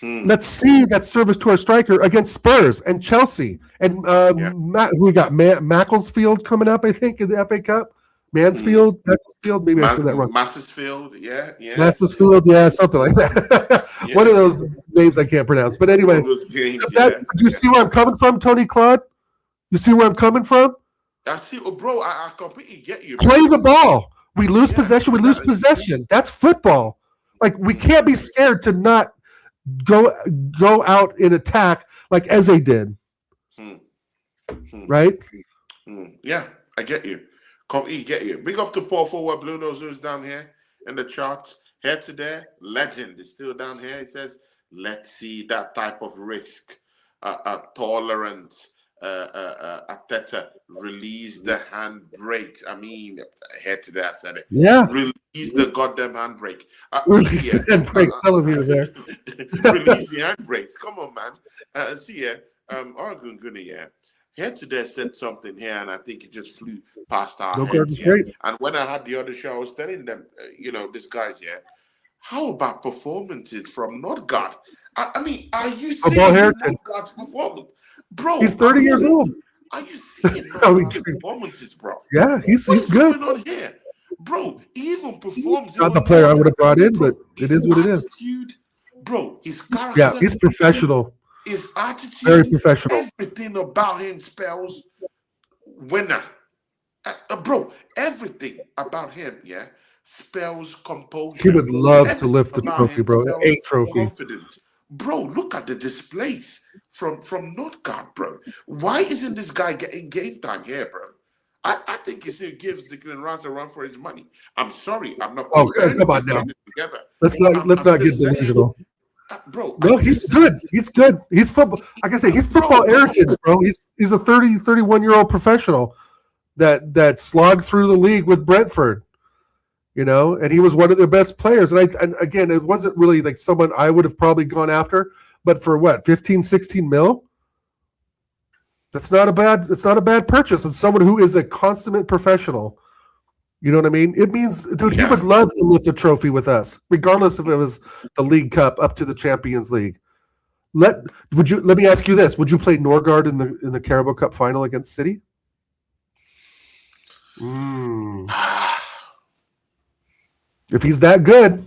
Let's see that service to our striker against Spurs and Chelsea and we got Macclesfield coming up, I think, in the FA Cup. Mansfield, maybe I said that wrong. Macclesfield, Macclesfield, something like that. One of those names I can't pronounce. But anyway, do you see where I'm coming from, Tony Claude? You see where I'm coming from? I see, bro. I completely get you. Play the ball. We lose possession. We lose possession. That's football. Like we can't be scared to not go out in attack like Eze did. Right? Yeah, I get you. Completely get you. Big up to Paul Forward Blue Nose, who's down here in the charts. Head to there. Legend is still down here. He says, let's see that type of risk, tolerance. Arteta release the handbrake. I mean, head to there. I said it. Yeah. Release the goddamn handbrake. Release the handbrake. Tell him you there. Release the handbrakes. Come on, man. See ya. Oregon Guni, Head to there said something here, and I think it just flew past our Nogardt heads. is great. And when I had the other show, I was telling them, these guys, how about performances from Nordgaard? I mean, are you seeing Nordgaard's performance? Bro, he's 30 years old. Are you seeing Nordgaard's performances, bro? Yeah, he's good. What's going on here? Bro, he even performs. Not the player I would have brought in, but it is what it is. Bro, his character. Yeah, he's professional. His attitude. Very professional. Everything about him spells winner. Bro, everything about him, spells composure. He would love to lift the trophy, bro. A trophy. Confidence. Bro, look at the displays from Nordgaard, bro. Why isn't this guy getting game time here, bro? I think it gives Declan Rice a run for his money. I'm sorry, I'm not. Oh, come on now. Let's not get delusional. Bro, no, he's good. He's good. He's football. Like I say, he's football heritage, bro. He's a 31-year-old professional that slogged through the league with Brentford, and he was one of their best players. And again, it wasn't really like someone I would have probably gone after, but for what, 15, 16 mil? It's not a bad purchase. It's someone who is a consummate professional. You know what I mean? It means, dude, he would love to lift a trophy with us, regardless if it was the League Cup up to the Champions League. Let me ask you this: would you play Nordgaard in the Carabao Cup final against City? If he's that good.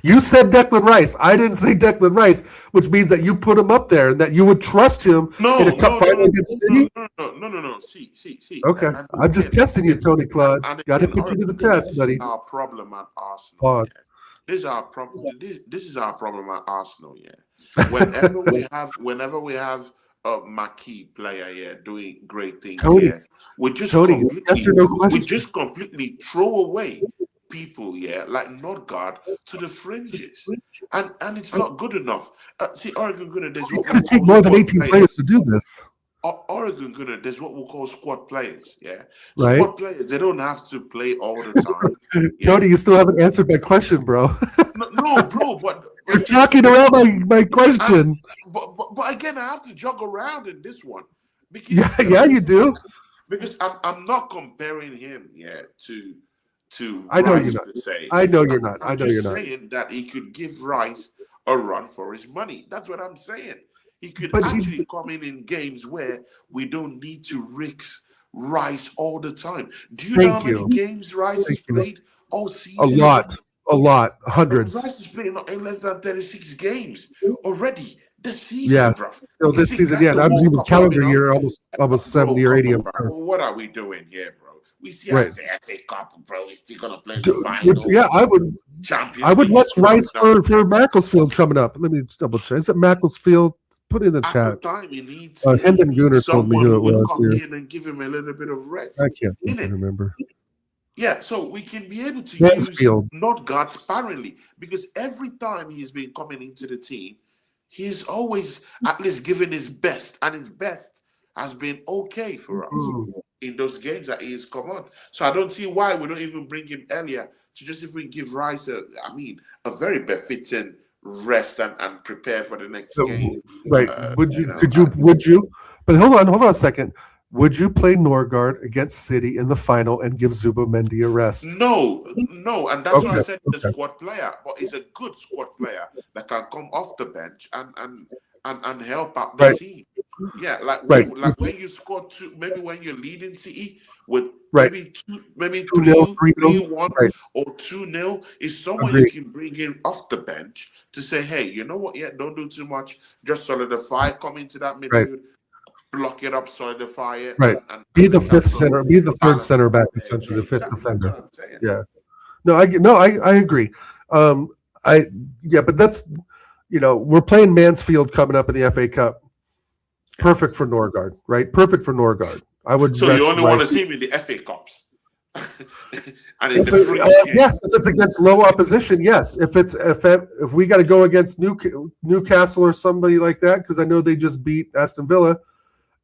You said Declan Rice. I didn't say Declan Rice, which means that you put him up there and that you would trust him in a cup final against City. No. See. Okay, I'm just testing you, Tony Claude. Got to put you to the test, buddy. Our problem at Arsenal. Pause. This is our problem. This is our problem at Arsenal. Whenever we have a marquee player doing great things, we just completely throw away people, like Nordgaard to the fringes, and it's not good enough. See, Oregon Gunner, there's what going to take more than 18 players to do this. Oregon Gunner, there's what we'll call squad players. Right. Squad players, they don't have to play all the time. Tony, you still haven't answered my question, bro. no, bro, but you're talking around my question. But again, I have to jog around in this one because you do. Because I'm not comparing him, to I know Rice, you're not. per se. I know you're not. I'm just saying that he could give Rice a run for his money. That's what I'm saying. He could actually come in games where we don't need to risk Rice all the time. Do you know how many games Rice has played all season? A lot, hundreds. Rice is playing in less than 36 games already this season, bro. No, this season, I'm even calendar year, almost 70 or 80. What are we doing here, bro? We see FA Cup, bro. We're still gonna play the final. I would less Rice for Macclesfield coming up. Let me double check. Is it Macclesfield? Put it in the chat. At the time, he needs Hendon Gunner told me who it was. Come in and give him a little bit of rest. I can't remember. Yeah, so we can be able to use Nordgaard sparingly because every time he's been coming into the team, he's always at least given his best, and his best has been okay for us in those games that he has come on. So I don't see why we don't even bring him earlier to just even give Rice a very befitting rest and prepare for the next game. Right. Would you? But hold on a second. Would you play Nordgaard against City in the final and give Zubomendi a rest? No, and that's why I said he's a squad player, but he's a good squad player that can come off the bench and help out the team. Yeah, like when you score two, maybe when you're leading City with maybe 2-0, 3-1, or 2-0, is someone you can bring in off the bench to say, hey, you know what? Yeah, don't do too much. Just solidify, come into that midfield. Block it up, solidify it. Right. And be the fifth center. Be the third center back, essentially, the fifth defender. Yeah. No, I agree. But that's we're playing Mansfield coming up in the FA Cup. Perfect for Nordgaard, right? Perfect for Nordgaard. I would. So you only want to see him in the FA Cups. And yes, if it's against low opposition, yes. If we got to go against Newcastle or somebody like that, because I know they just beat Aston Villa.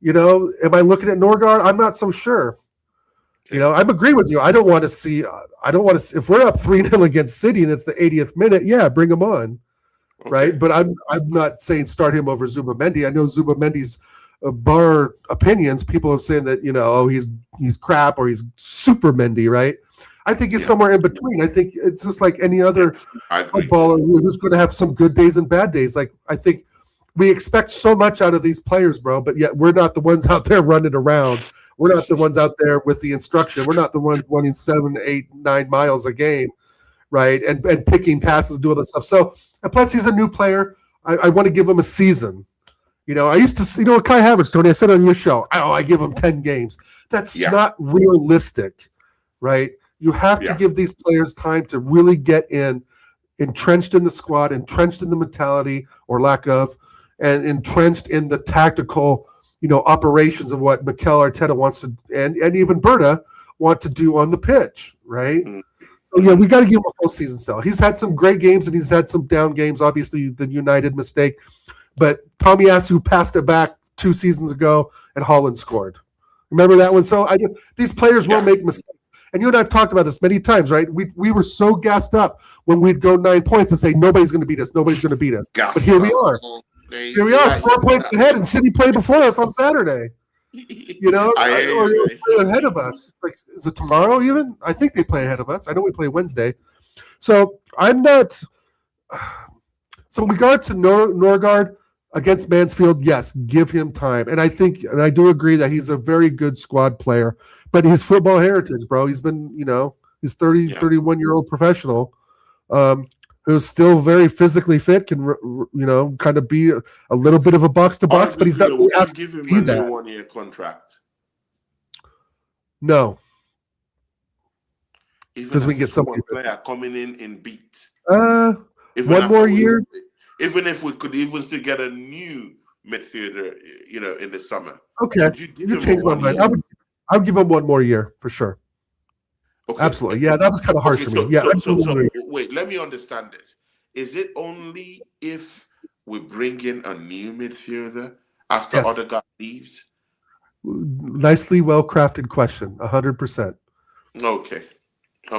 Am I looking at Nordgaard? I'm not so sure. I'm agreeing with you. I don't want to see. If we're up 3-0 against City and it's the 80th minute, bring him on, right? But I'm not saying start him over Zubomendi. I know Zubomendi's bar opinions, people have saying that, oh, he's crap or he's super Mendy, right? I think he's somewhere in between. I think it's just like any other footballer who's going to have some good days and bad days. Like, I think we expect so much out of these players, bro, but yet we're not the ones out there running around. We're not the ones out there with the instruction. We're not the ones running 7, 8, 9 miles a game, right? And picking passes, doing this stuff. So, and plus he's a new player. I want to give him a season. I used to, Kai Havertz, Tony, I said on your show, I give him 10 games. That's not realistic, right? You have to give these players time to really get entrenched in the squad, entrenched in the mentality or lack of, and entrenched in the tactical, operations of what Mikel Arteta wants to, and even Berta want to do on the pitch, right? So, we got to give him a full season still. He's had some great games and he's had some down games, obviously the United mistake. But Tomiyasu passed it back 2 seasons ago, and Haaland scored. Remember that one? So these players will make mistakes. And you and I have talked about this many times, right? We were so gassed up when we'd go 9 points and say, nobody's going to beat us. Nobody's going to beat us. But here we are. Here we are, 4 points ahead, and City played before us on Saturday. Or play ahead of us. Like, is it tomorrow even? I think they play ahead of us. I know we play Wednesday. So I'm not. So we got to Norgard against Mansfield. Yes, give him time, and I think, and I do agree that he's a very good squad player. But his football heritage, bro. He's been, he's 31-year-old professional. Who's still very physically fit, can kind of be a little bit of a box to box, but he's not really asked give him to be a that. 1-year contract. No, Because we can get someone player coming in beat. One more year. Even if we could even still get a new midfielder, in the summer. Okay, you changed my mind. I would give him 1 more year for sure. Okay. Absolutely. Yeah, that was kind of harsh for me. Yeah. So wait, let me understand this. Is it only if we bring in a new midfielder after Odegaard leaves? Nicely well-crafted question. 100%. Okay.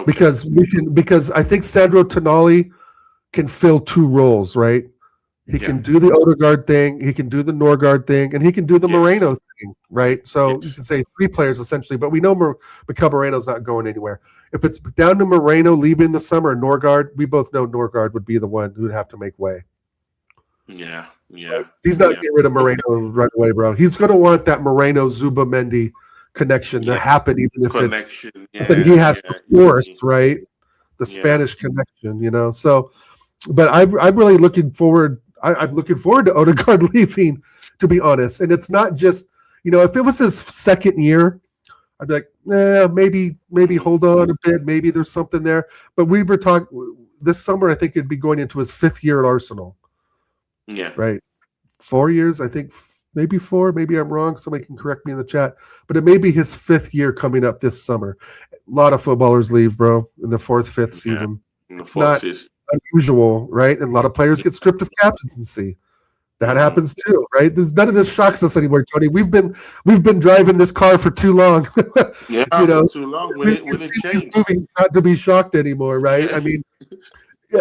Because I think Sandro Tonali can fill 2 roles, right? He can do the Odegaard thing, he can do the Norgard thing, and he can do the Moreno thing, right? So you can say 3 players essentially, but we know Mikel Moreno's not going anywhere. If it's down to Moreno leaving in the summer, Norgard, we both know Norgard would be the one who would have to make way. Yeah. He's not getting rid of Moreno right away, bro. He's going to want that Moreno-Zuba-Mendy connection to happen, even if he has to force, right? The Spanish connection, So, but I'm really looking forward. I'm looking forward to Odegaard leaving, to be honest. And it's not just, if it was his second year, I'd be like, maybe hold on a bit. Maybe there's something there. But we were talking this summer, I think it'd be going into his 5th year at Arsenal. Yeah. Right. 4 years, I think, maybe 4. Maybe I'm wrong. Somebody can correct me in the chat. But it may be his 5th year coming up this summer. A lot of footballers leave, bro, in the 4th, 5th season. It's not unusual, right? And a lot of players get stripped of captaincy. That happens too, right? There's none of this shocks us anymore, Tony. We've been driving this car for too long. For too long. When it these movies not to be shocked anymore, right? I mean,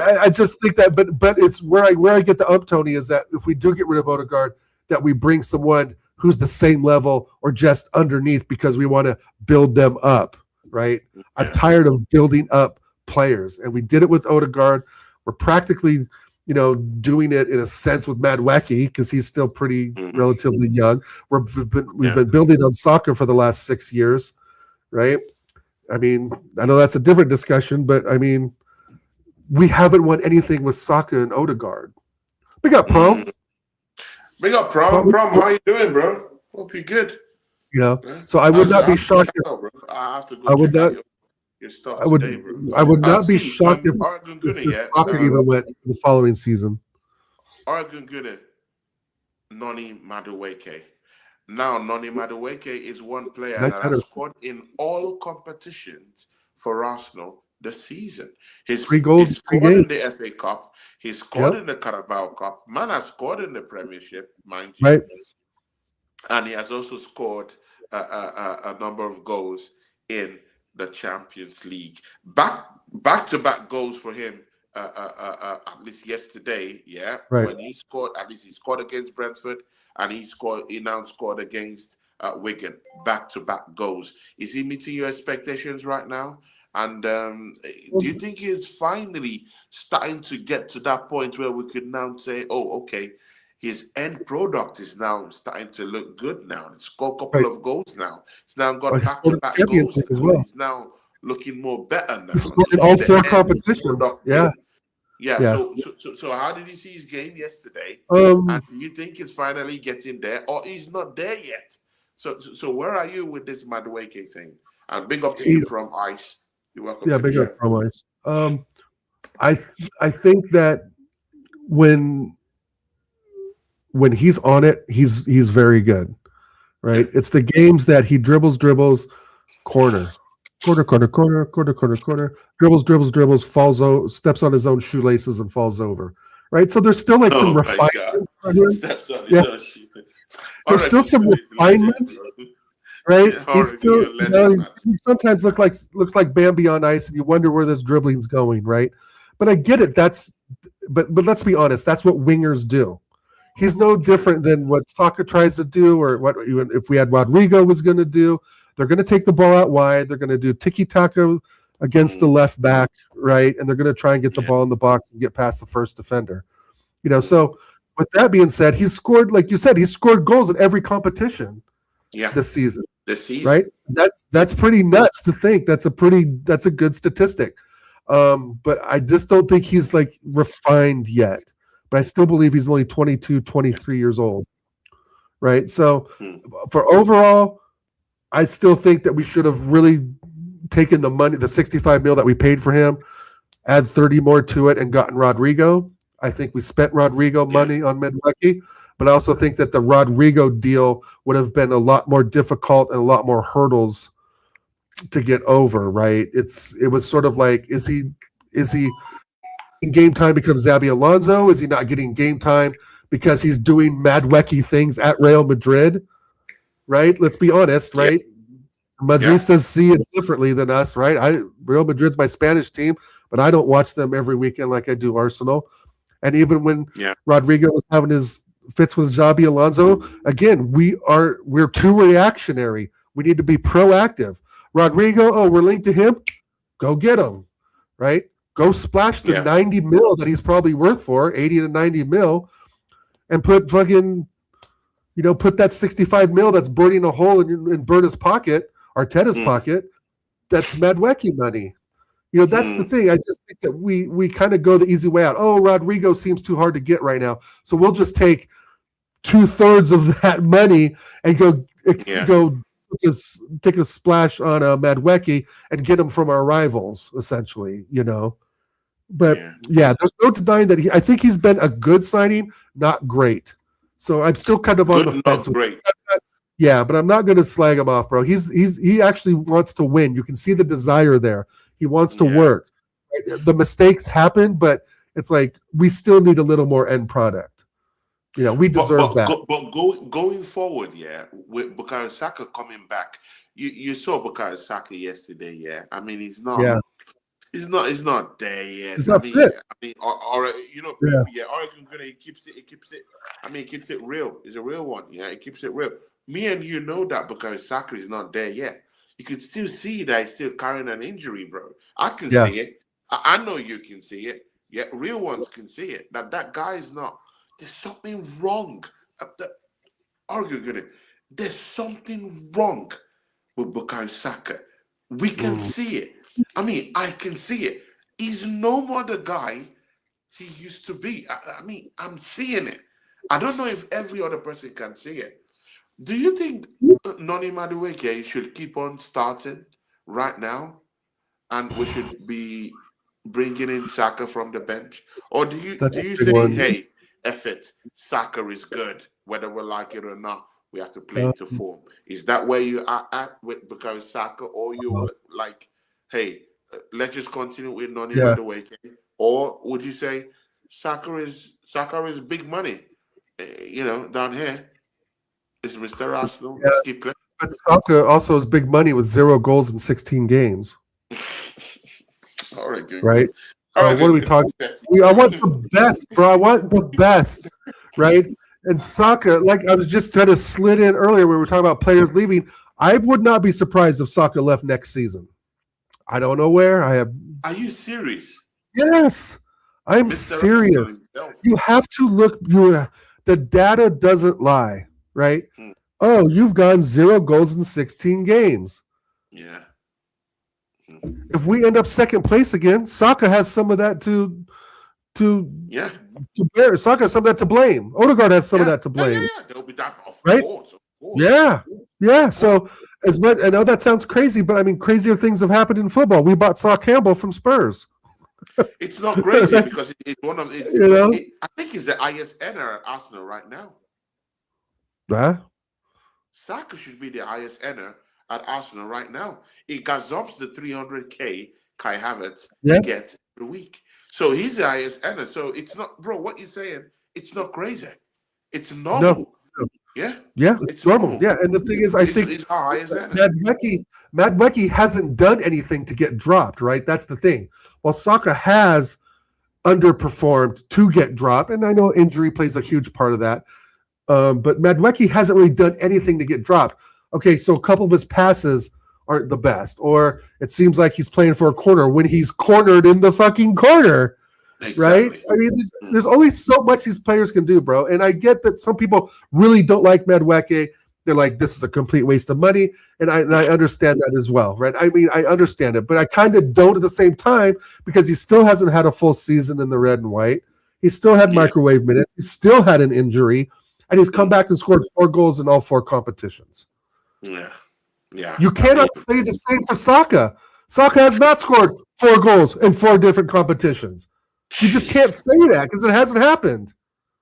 I just think that, but it's where I get the up, Tony, is that if we do get rid of Odegaard, that we bring someone who's the same level or just underneath because we want to build them up, right? I'm tired of building up players, and we did it with Odegaard. We're practically, doing it in a sense with Madueke because he's still pretty relatively young. We've been building on soccer for the last 6 years, right? I mean, I know that's a different discussion, but I mean, we haven't won anything with Saka and Odegaard. Big up, Pro. Big up, Pro. How you doing, bro? Hope you're good. So I would not be shocked if I have to go check out your stuff today, bro. I would not be shocked if Saka even went the following season. Oregon Gunner, Noni Madueke. Now, Noni Madueke is one player that has scored in all competitions for Arsenal this season. He's 3 goals, he scored in the FA Cup. He scored in the Carabao Cup. Man has scored in the Premiership, mind you. Right. And he has also scored a number of goals in the Champions League. Back-to-back goals for him at least yesterday, Right. when he scored, at least he scored against Brentford, and he now scored against Wigan, back-to-back goals. Is he meeting your expectations right now? And do you think he's finally starting to get to that point where we could now say, oh, okay, his end product is now starting to look good now. He's scored a couple of goals now. He's now got back-to-back goals as well. He's now looking more better now. He's scored in all 4 competitions. Yeah. So how did you see his game yesterday? And do you think he's finally getting there, or he's not there yet? So where are you with this Madueke thing? And big up to you from Ice. You're welcome. Yeah, big up from Ice. I think that when he's on it, he's very good, right? It's the games that he dribbles, corner, dribbles, falls over, steps on his own shoelaces and falls over, right? So there's still like some refinement. Steps on his own shoelaces. There's still some refinement, right? He's still, he sometimes looks like Bambi on ice, and you wonder where this dribbling's going, right? But I get it. But let's be honest. That's what wingers do. He's no different than what Saka tries to do, or what even if we had Rodrigo was going to do. They're going to take the ball out wide. They're going to do tiki-taka against the left back, right? And they're going to try and get the ball in the box and get past the first defender. So with that being said, he's scored, like you said, he's scored goals in every competition this season. Right? That's pretty nuts to think. That's a good statistic. But I just don't think he's like refined yet. But I still believe he's only 22, 23 years old. Right? So for overall, I still think that we should have really taken the money, the 65 mil that we paid for him, add 30 more to it and gotten Rodrigo. I think we spent Rodrigo money on Madueke, but I also think that the Rodrigo deal would have been a lot more difficult and a lot more hurdles to get over, right? It was sort of like, is he in game time because Xabi Alonso? Is he not getting game time because he's doing Madueke things at Real Madrid? Right? Let's be honest, right? Madridistas see it differently than us, right? Real Madrid's my Spanish team, but I don't watch them every weekend like I do Arsenal. And even when Rodrigo was having his fits with Xabi Alonso, again, we're too reactionary. We need to be proactive. Rodrigo, we're linked to him. Go get him, right? Go splash the 90 mil that he's probably worth for, 80 to 90 mil, and put fucking, put that 65 mil that's burning a hole in Berta's pocket, Arteta's pocket. That's Madueke money. That's the thing. I just think that we kind of go the easy way out. Oh, Rodrigo seems too hard to get right now, so we'll just take 2/3 of that money and go take a splash on Madueke and get him from our rivals, essentially. But there's no denying that I think he's been a good signing, not great. So I'm still kind of on the fence. Great. Yeah, but I'm not going to slag him off, bro. He actually wants to win. You can see the desire there. He wants to work. Right? The mistakes happen, but it's like we still need a little more end product. We deserve that. But going forward, with Bukayo Saka coming back, you saw Bukayo Saka yesterday. Yeah, I mean he's not. Yeah. He's not there yet. He's not fit. I mean, Oregon he keeps it. I mean, he keeps it real. He's a real one. Yeah, he keeps it real. Me and you know that because Saka is not there yet. You can still see that he's still carrying an injury, bro. I can see it. I know you can see it. Yeah, real ones can see it. That guy is not. There's something wrong. There's something wrong with Bukayo Saka. We can see it. I mean, I can see it. He's no more the guy he used to be. I mean, I'm seeing it. I don't know if every other person can see it. Do you think Noni Madueke should keep on starting right now, and we should be bringing in Saka from the bench, or do you say, hey, F it, Saka is good, whether we like it or not? We have to play into form. Is that where you are at with because Saka, or you like, hey, let's just continue with Noni Madueke, or would you say Saka is big money, down here? Is Mr. Arsenal keep playing? But Saka also is big money with 0 goals in 16 games. All right, good. Right? What are we talking? I want the best, bro. I want the best, right? And Saka, like I was just trying to slid in earlier, we were talking about players leaving. I would not be surprised if Saka left next season. I don't know where. Are you serious? Yes, I'm serious. You have to look. The data doesn't lie, right? Oh, you've gone 0 goals in 16 games. Yeah. If we end up second place again, Saka has some of that to bear. Saka has some of that to blame. Odegaard has some of that to blame. Yeah. There'll be that, of course. Yeah. So I know that sounds crazy, but I mean, crazier things have happened in football. We bought Sol Campbell from Spurs. It's not crazy because it's one of I think it's the highest earner at Arsenal right now. Saka should be the highest earner at Arsenal right now. It gazups the 300K Kai Havertz gets per week. So he's the highest earner. So it's not, bro, what you're saying, it's not crazy. It's normal. No. Yeah, it's normal. Yeah, and the thing is, I think it's high as that. Madueke hasn't done anything to get dropped, right? That's the thing. While Saka has underperformed to get dropped, and I know injury plays a huge part of that, but Madueke hasn't really done anything to get dropped. Okay, so a couple of his passes aren't the best, or it seems like he's playing for a corner when he's cornered in the fucking corner. Exactly. Right? I mean, there's only so much these players can do, bro. And I get that some people really don't like Madueke. They're like, this is a complete waste of money. And I understand that as well, right? I mean, I understand it, but I kind of don't at the same time because he still hasn't had a full season in the red and white. He still had microwave minutes. He still had an injury. And he's come back and scored 4 goals in all 4 competitions. Yeah. You cannot say the same for Saka. Saka has not scored 4 goals in 4 different competitions. You just can't say that because it hasn't happened.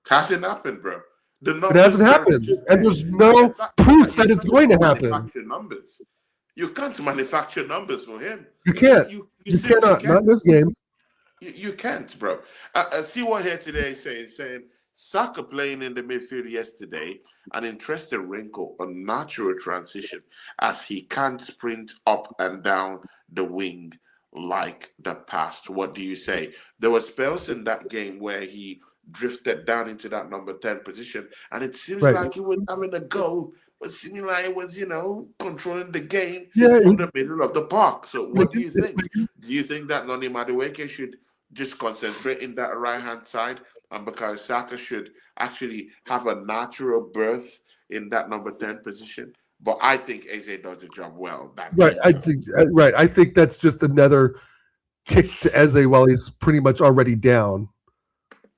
Hasn't happened, bro. It hasn't happened, and there's no proof that it's going to happen. Numbers. You can't manufacture numbers for him. You can't. You cannot. Not in this game. You can't, bro. See what here today saying Saka playing in the midfield yesterday, an interesting wrinkle, a natural transition, as he can't sprint up and down the wing like the past. What do you say? There were spells in that game where he drifted down into that number 10 position, and it seems like he was having a go, but seeming like it was, controlling the game from the middle of the park. So what do you think? Do you think that Noni Madueke should just concentrate in that right-hand side, and because Saka should actually have a natural berth in that number 10 position? But I think Eze does the job well. I think that's just another kick to Eze while he's pretty much already down.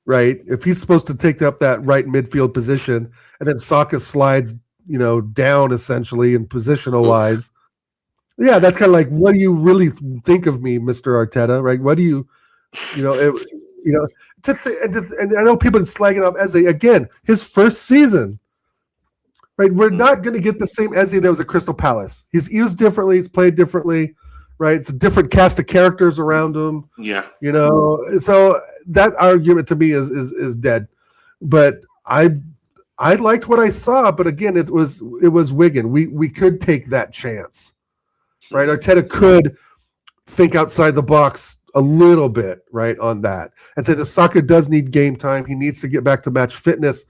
Right? If he's supposed to take up that right midfield position, and then Saka slides, down essentially in positional wise. Yeah, that's kind of like, what do you really think of me, Mr. Arteta? Right? What do you, and I know people are slagging off Eze again. His first season. Right, we're not going to get the same Eze that was at Crystal Palace. He's used differently. He's played differently. Right, it's a different cast of characters around him. Yeah, So that argument to me is dead. But I liked what I saw. But again, it was Wigan. We could take that chance. Right, Arteta could think outside the box a little bit. Right, on that, and say the Saka does need game time. He needs to get back to match fitness.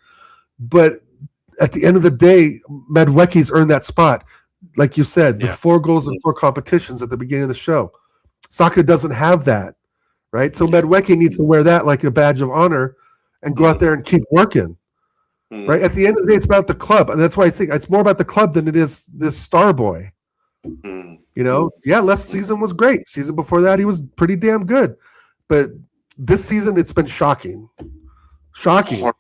But at the end of the day, Madueke's earned that spot. Like you said, the 4 goals in 4 competitions at the beginning of the show. Saka doesn't have that, right? So Madueke needs to wear that like a badge of honor and go out there and keep working, right? At the end of the day, it's about the club. And that's why I think it's more about the club than it is this star boy. Last season was great. Season before that, he was pretty damn good. But this season, it's been shocking. Horrible.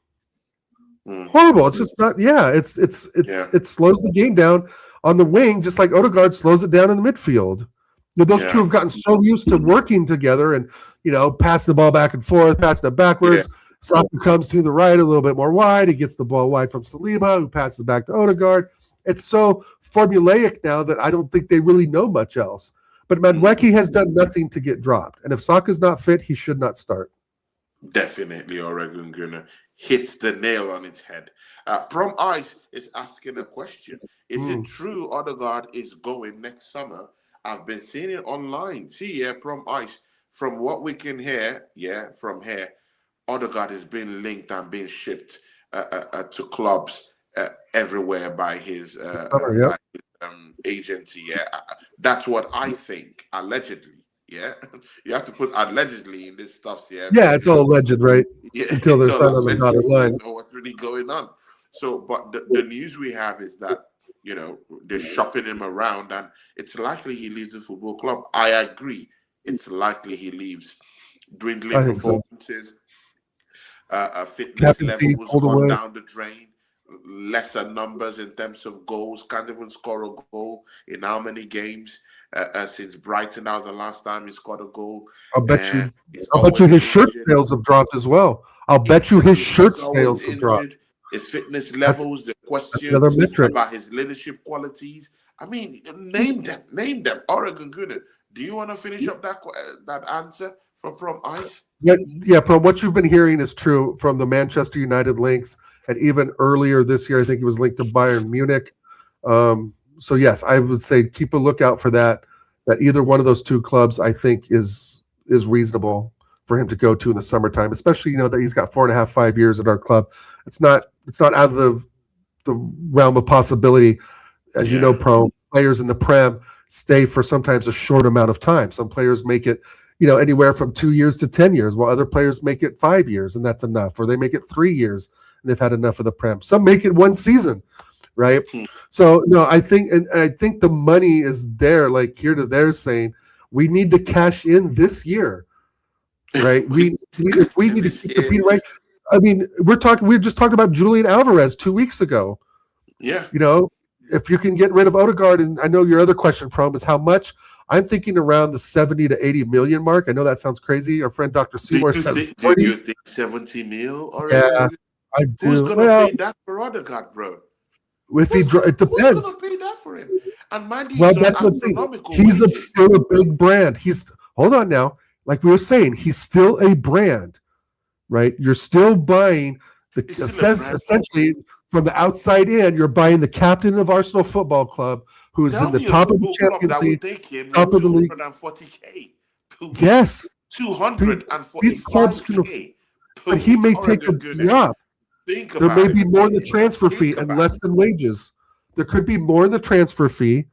It's just not. It slows the game down on the wing, just like Odegaard slows it down in the midfield. Those two have gotten so used to working together and passing the ball back and forth, passing it backwards. Saka comes to the right a little bit more wide. He gets the ball wide from Saliba, who passes back to Odegaard. It's so formulaic now that I don't think they really know much else. But Madueke has done nothing to get dropped, and if Saka's not fit, he should not start. Definitely, Oregon Gunner hits the nail on its head. Prom Ice is asking a question. Is it true Odegaard is going next summer? I've been seeing it online. See, Prom Ice, from what we can hear, from here, Odegaard has been linked and being shipped to clubs everywhere by his agency. That's what I think, allegedly. Yeah, you have to put allegedly in this stuff. Yeah, it's all alleged, right? Yeah, until they're signed on the dotted line. You know what's really going on. So, but the news we have is that they're shopping him around, and it's likely he leaves the football club. I agree. It's likely he leaves. Dwindling performances, fitness levels gone down the drain. Lesser numbers in terms of goals. Can't even score a goal in how many games since Brighton? That was the last time he scored a goal. I'll bet you his shirt sales have dropped as well. I'll bet you his shirt sales have dropped. His fitness levels, the questions about his leadership qualities. I mean, name them. Oregon Gunner. Do you want to finish up that answer from Ice? Yeah, from what you've been hearing is true from the Manchester United links. And even earlier this year, I think he was linked to Bayern Munich. So yes, I would say keep a lookout for that. That either one of those two clubs, I think, is reasonable for him to go to in the summertime. Especially that he's got 4.5, 5 years at our club. It's not out of the realm of possibility. As you know, players in the Prem stay for sometimes a short amount of time. Some players make it anywhere from 2 years to 10 years, while other players make it 5 years, and that's enough. Or they make it 3 years. They've had enough of the Prem. Some make it 1 season, right? So no, I think the money is there. Like here to there, saying we need to cash in this year, right? we need to compete, right? I mean, we just talked about Julian Alvarez 2 weeks ago. Yeah, if you can get rid of Odegaard, and I know your other question, Prom, is how much. I'm thinking around the 70 to 80 million mark. I know that sounds crazy. Our friend Dr. Seymour says 40. Do you think 70 mil? Yeah. I do. Who's going to pay that for Odegaard, bro? It depends. Who's going to pay that for him? And mind you, that's what's he's still a big brand. Hold on now. Like we were saying, he's still a brand, right? You're still buying essentially from the outside in. You're buying the captain of Arsenal Football Club, who is in the top of the Champions League, top of the league. 240K. Yes, 240. These clubs can, but he may take a drop. There may be more in the transfer fee and less than wages. There could be more in the transfer fee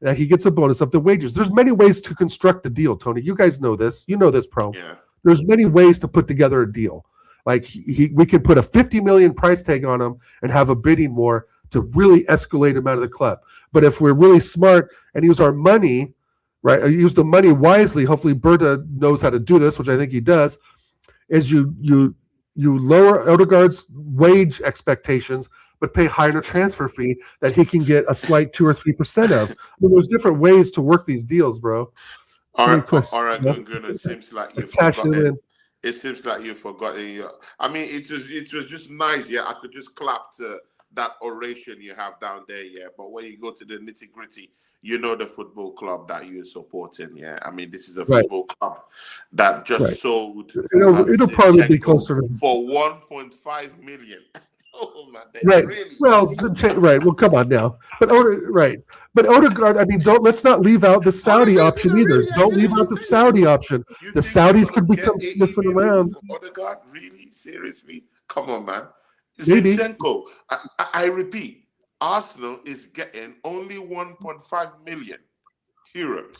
that he gets a bonus of the wages. There's many ways to construct the deal, Tony. You guys know this. You know this, Pro. Yeah. There's many ways to put together a deal. Like we could put a 50 million price tag on him and have a bidding war to really escalate him out of the club. But if we're really smart and use our money, right, or use the money wisely, hopefully Berta knows how to do this, which I think he does, is you lower Odegaard's wage expectations, but pay higher transfer fee that he can get a slight 2 or 3% of. I mean, there's different ways to work these deals, bro. All right, it seems like you've forgotten. It seems like you've forgotten. I mean, it was just nice. Yeah, I could just clap to that oration you have down there. Yeah, but when you go to the nitty gritty, the football club that you're supporting. Yeah, I mean, this is a football club that just sold. It'll probably be closer to for 1.5 million. Oh man, right. Really? Well, right. Well, come on now. But Odegaard. I mean, let's not leave out the Saudi option either. Don't leave out the Saudi option. The Saudis could become sniffing around. Odegaard, really? Seriously? Come on, man. Maybe. Zinchenko. I repeat. Arsenal is getting only 1.5 million euros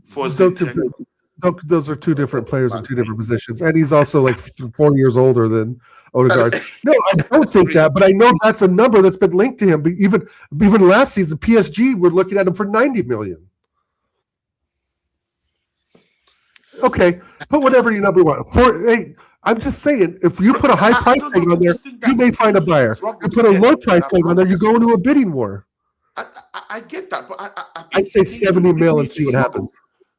for Zinchenko. Those are two different players in two different positions. And he's also like 4 years older than Odegaard. No, I don't think that, but I know that's a number that's been linked to him. But even last season, PSG were looking at him for 90 million. Okay, put whatever your number you want. I'm just saying, if you put a high price tag on there, you may find a buyer. You put a low price tag on there, you go into a bidding war. I get that, but I'd say 70 mil and see what happens.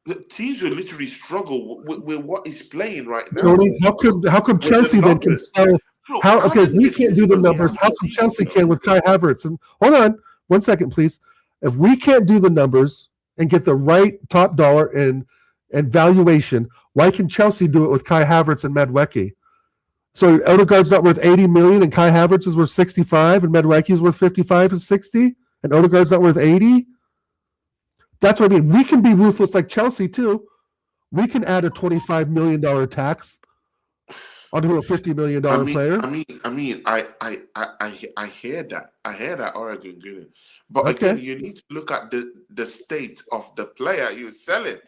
The teams will literally struggle with what he's playing right now. Tony, how come Chelsea then can sell? If we can't do the numbers, how come Chelsea can with Kai Havertz? And hold on 1 second, please. If we can't do the numbers and get the right top dollar and valuation, why can Chelsea do it with Kai Havertz and Madueke? So Odegaard's not worth 80 million and Kai Havertz is worth 65 and Madueke is worth 55 and 60 and Odegaard's not worth 80? That's what I mean. We can be ruthless like Chelsea too. We can add a $25 million tax onto a $50 million player. I hear that. I hear that, Oregon Junior. But again, you need to look at the state of the player you're selling.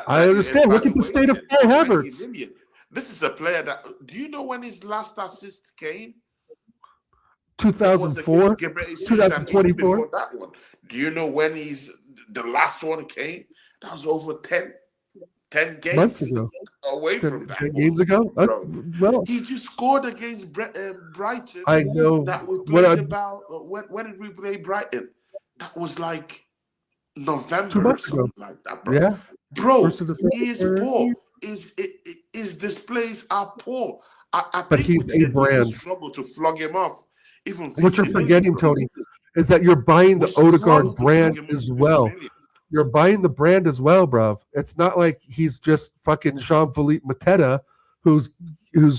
I understand. Look at the state of Kai Havertz. This is a player that. Do you know when his last assist came? 2004, 2024. That one. Do you know when the last one came? That was over 10 games months ago. Away from that. 10 games ago? Well, he just scored against Brighton. I know. That we played about. When did we play Brighton? That was like November 2 months ago. Like that, bro. Yeah. Bro, he is poor. His displays are poor. I but think he's a brand. Struggle to flog him off. Even what you're forgetting, Tony, is that you're buying the Odegaard brand as well. You're buying the brand as well, bruv. It's not like he's just fucking Jean-Philippe Mateta, who's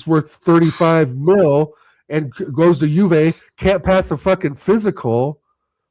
worth 35 mil and goes to Juve, can't pass a fucking physical,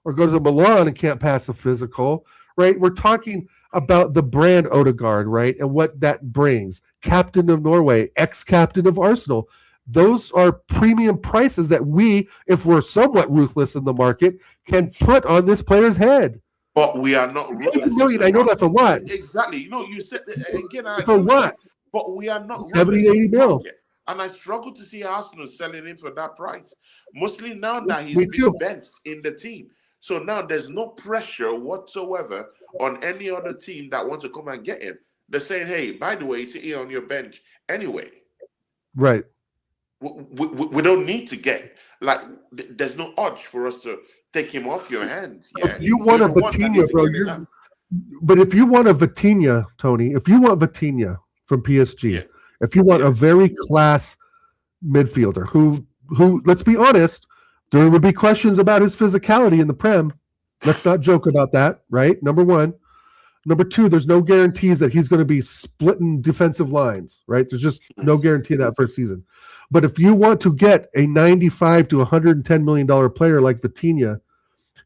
or goes to Milan and can't pass a physical, right? We're talking about the brand Odegaard, right? And what that brings. Captain of Norway, ex-captain of Arsenal. Those are premium prices that we, if we're somewhat ruthless in the market, can put on this player's head. But we are not ruthless. I know that's a lot. Exactly. You said again. It's a lot. But we are not 70, 80 mil. And I struggle to see Arsenal selling him for that price. Mostly now that he's been benched in the team. So now there's no pressure whatsoever on any other team that wants to come and get him. They're saying, hey, by the way, he's here on your bench anyway. Right. We don't need to get, there's no odds for us to take him off your hands. Yeah. If you want a Vitinha, bro, but if you want a Vitinha, Tony, if you want Vitinha from PSG, if you want a very class midfielder who, let's be honest, there would be questions about his physicality in the Prem. Let's not joke about that, right? Number one. Number two, there's no guarantees that he's going to be splitting defensive lines, right? There's just no guarantee of that first season. But if you want to get a $95 to $110 million player like Vitinha,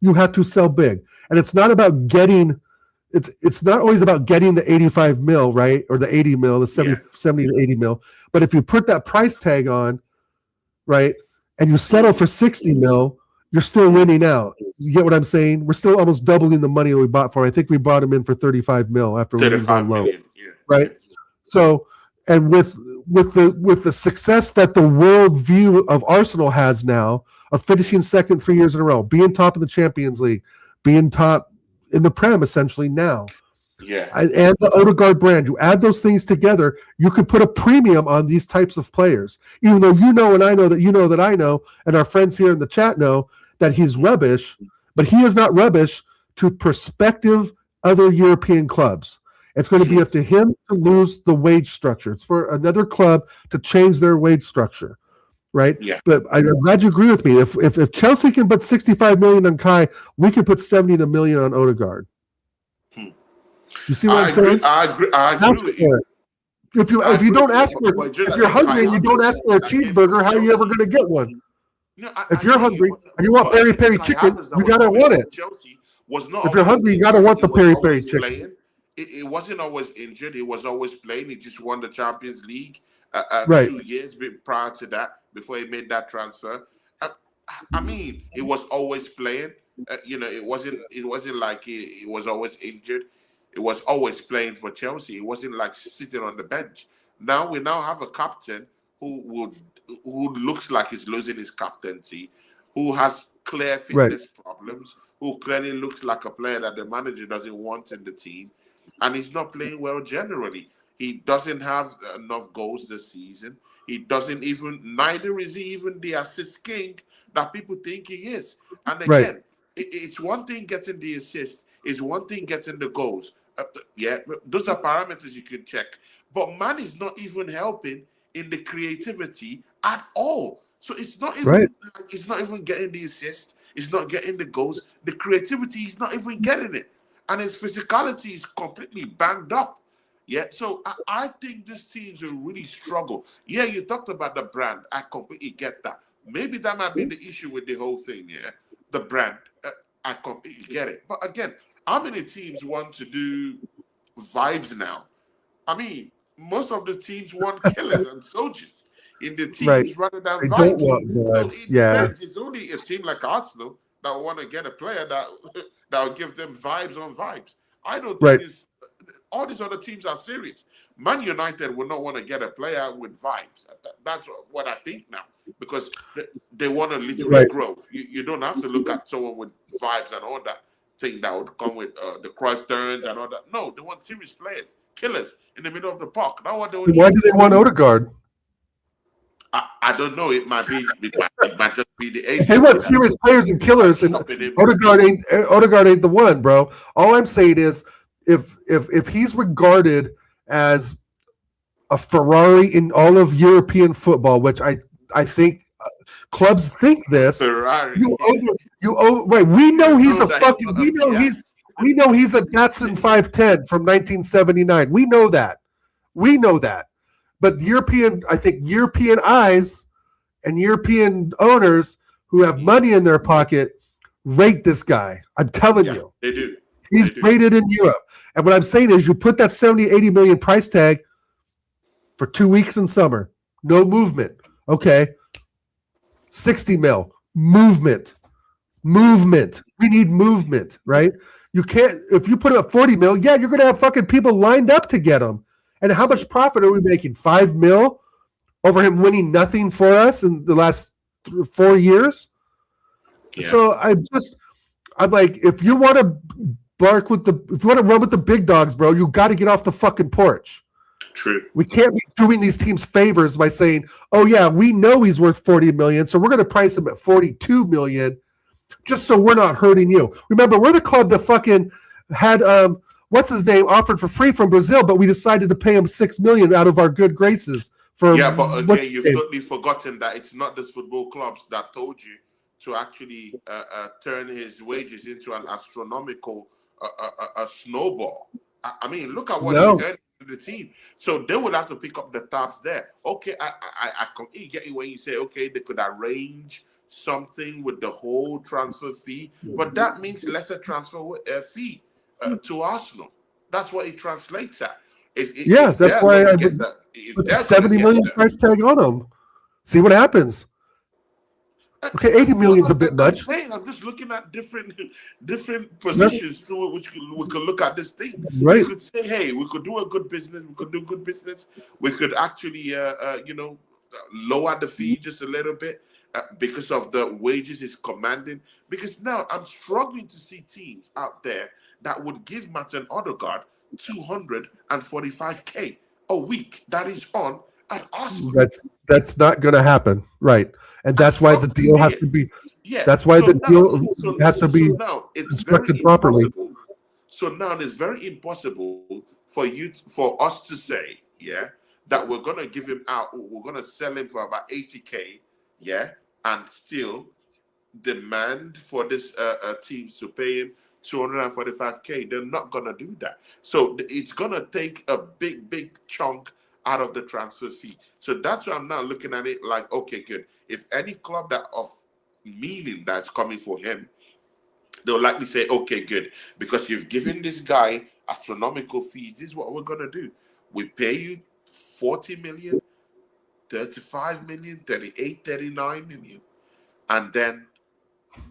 you have to sell big. And it's not about getting, it's not always about getting the 85 mil, right? Or the 80 mil, the 70 to 80 mil. But if you put that price tag on, right, and you settle for 60 mil, you're still winning out. You get what I'm saying? We're still almost doubling the money that we bought for. I think we bought him in for 35 mil after we went low, right? So, and with the success that the world view of Arsenal has now, of finishing second 3 years in a row, being top in the Champions League, being top in the Prem essentially now, and the Odegaard brand, you add those things together, you could put a premium on these types of players. Even though you know and I know that you know that I know, and our friends here in the chat know that he's rubbish, but he is not rubbish to prospective other European clubs. It's going to be up to him to lose the wage structure. It's for another club to change their wage structure, right? Yeah. But I'm glad you agree with me. If Chelsea can put 65 million on Kai, we can put 70 million on Odegaard. You see what I'm saying? I agree with you. If you don't ask for it, if you're hungry and you don't ask for a cheeseburger, how are you ever going to get one? If you're hungry and you want peri-peri chicken, you gotta want it. If you're hungry, you gotta want the peri-peri chicken. It wasn't always injured. He was always playing. He just won the Champions League 2 years prior to that, before he made that transfer. He was always playing. It wasn't like he was always injured. It was always playing for Chelsea. It wasn't like sitting on the bench. Now we have a captain who looks like he's losing his captaincy, who has clear fitness problems, who clearly looks like a player that the manager doesn't want in the team, and he's not playing well generally. He doesn't have enough goals this season. Neither is he even the assist king that people think he is. And again, it's one thing getting the assist, it's one thing getting the goals. Those are parameters you can check. But man is not even helping in the creativity at all. So it's not even it's not even getting the assist, it's not getting the goals. The creativity is not even getting it. And his physicality is completely banged up. So I think this team's will really struggle. You talked about the brand. I completely get that. Maybe that might be the issue with the whole thing, the brand. I completely get it. But again, how many teams want to do vibes now? I mean, most of the teams want killers and soldiers in the teams rather than vibes. Don't want vibes. It's only a team like Arsenal that will want to get a player that will give them vibes on vibes. I don't think all these other teams are serious. Man United will not want to get a player with vibes. That's what I think now, because they want to literally grow. You don't have to look at someone with vibes and all that thing that would come with the cross turns and all that. No, they want serious players, killers in the middle of the park. That's what they would. Why do they want Odegaard? I don't know. It might just be the age. They want serious players and killers, and Odegaard ain't the one, bro. All I'm saying is, if he's regarded as a Ferrari in all of European football, which I think clubs think this. Ferrari. We know he's a fucking. We know he's a Datsun 510 from 1979. We know that. But European eyes and European owners who have money in their pocket rate this guy. I'm telling you. They do. He's rated in Europe. And what I'm saying is you put that 70, 80 million price tag for 2 weeks in summer. No movement. Okay. 60 mil. Movement. We need movement, right? You can't, if you put up 40 mil, you're going to have fucking people lined up to get him. And how much profit are we making? 5 mil over him winning nothing for us in the last 4 years? Yeah. So I'm like, if you want to run with the big dogs, bro, you got to get off the fucking porch. True. We can't be doing these teams favors by saying, oh yeah, we know he's worth 40 million, so we're going to price him at 42 million just so we're not hurting you. Remember, we're the club that fucking had what's his name offered for free from Brazil, but we decided to pay him 6 million out of our good graces for. Yeah, but again, you've totally forgotten that it's not just football clubs that told you to actually turn his wages into an astronomical snowball. I mean, look at what he's earning to the team. So they would have to pick up the tabs there. Okay, I completely get you when you say, okay, they could arrange something with the whole transfer fee, but that means lesser transfer fee to Arsenal. That's what it translates at. That's why I put 70 million price tag on him. See what happens. Okay, 80 million is a bit much. I'm just looking at different positions through which we could look at this thing. Right. We could say, hey, we could do a good business. We could actually, lower the fee just a little bit because of the wages it's commanding. Because now I'm struggling to see teams out there that would give Martin Odegaard 245K a week. That is on at Arsenal. That's not going to happen, right? And that's why the deal has to be. Yeah. That's why the deal has to be constructed properly. So now it's very impossible for us to say, that we're gonna give him out. We're gonna sell him for about 80K, and still demand for this teams to pay him 245K. They're not gonna do that. So it's gonna take a big chunk out of the transfer fee. So that's why I'm now looking at it like, okay, good. If any club that of meaning that's coming for him, they'll likely say, okay, good, because you've given this guy astronomical fees. This is what we're gonna do. We pay you 40 million, 35 million, 38, 39 million, and then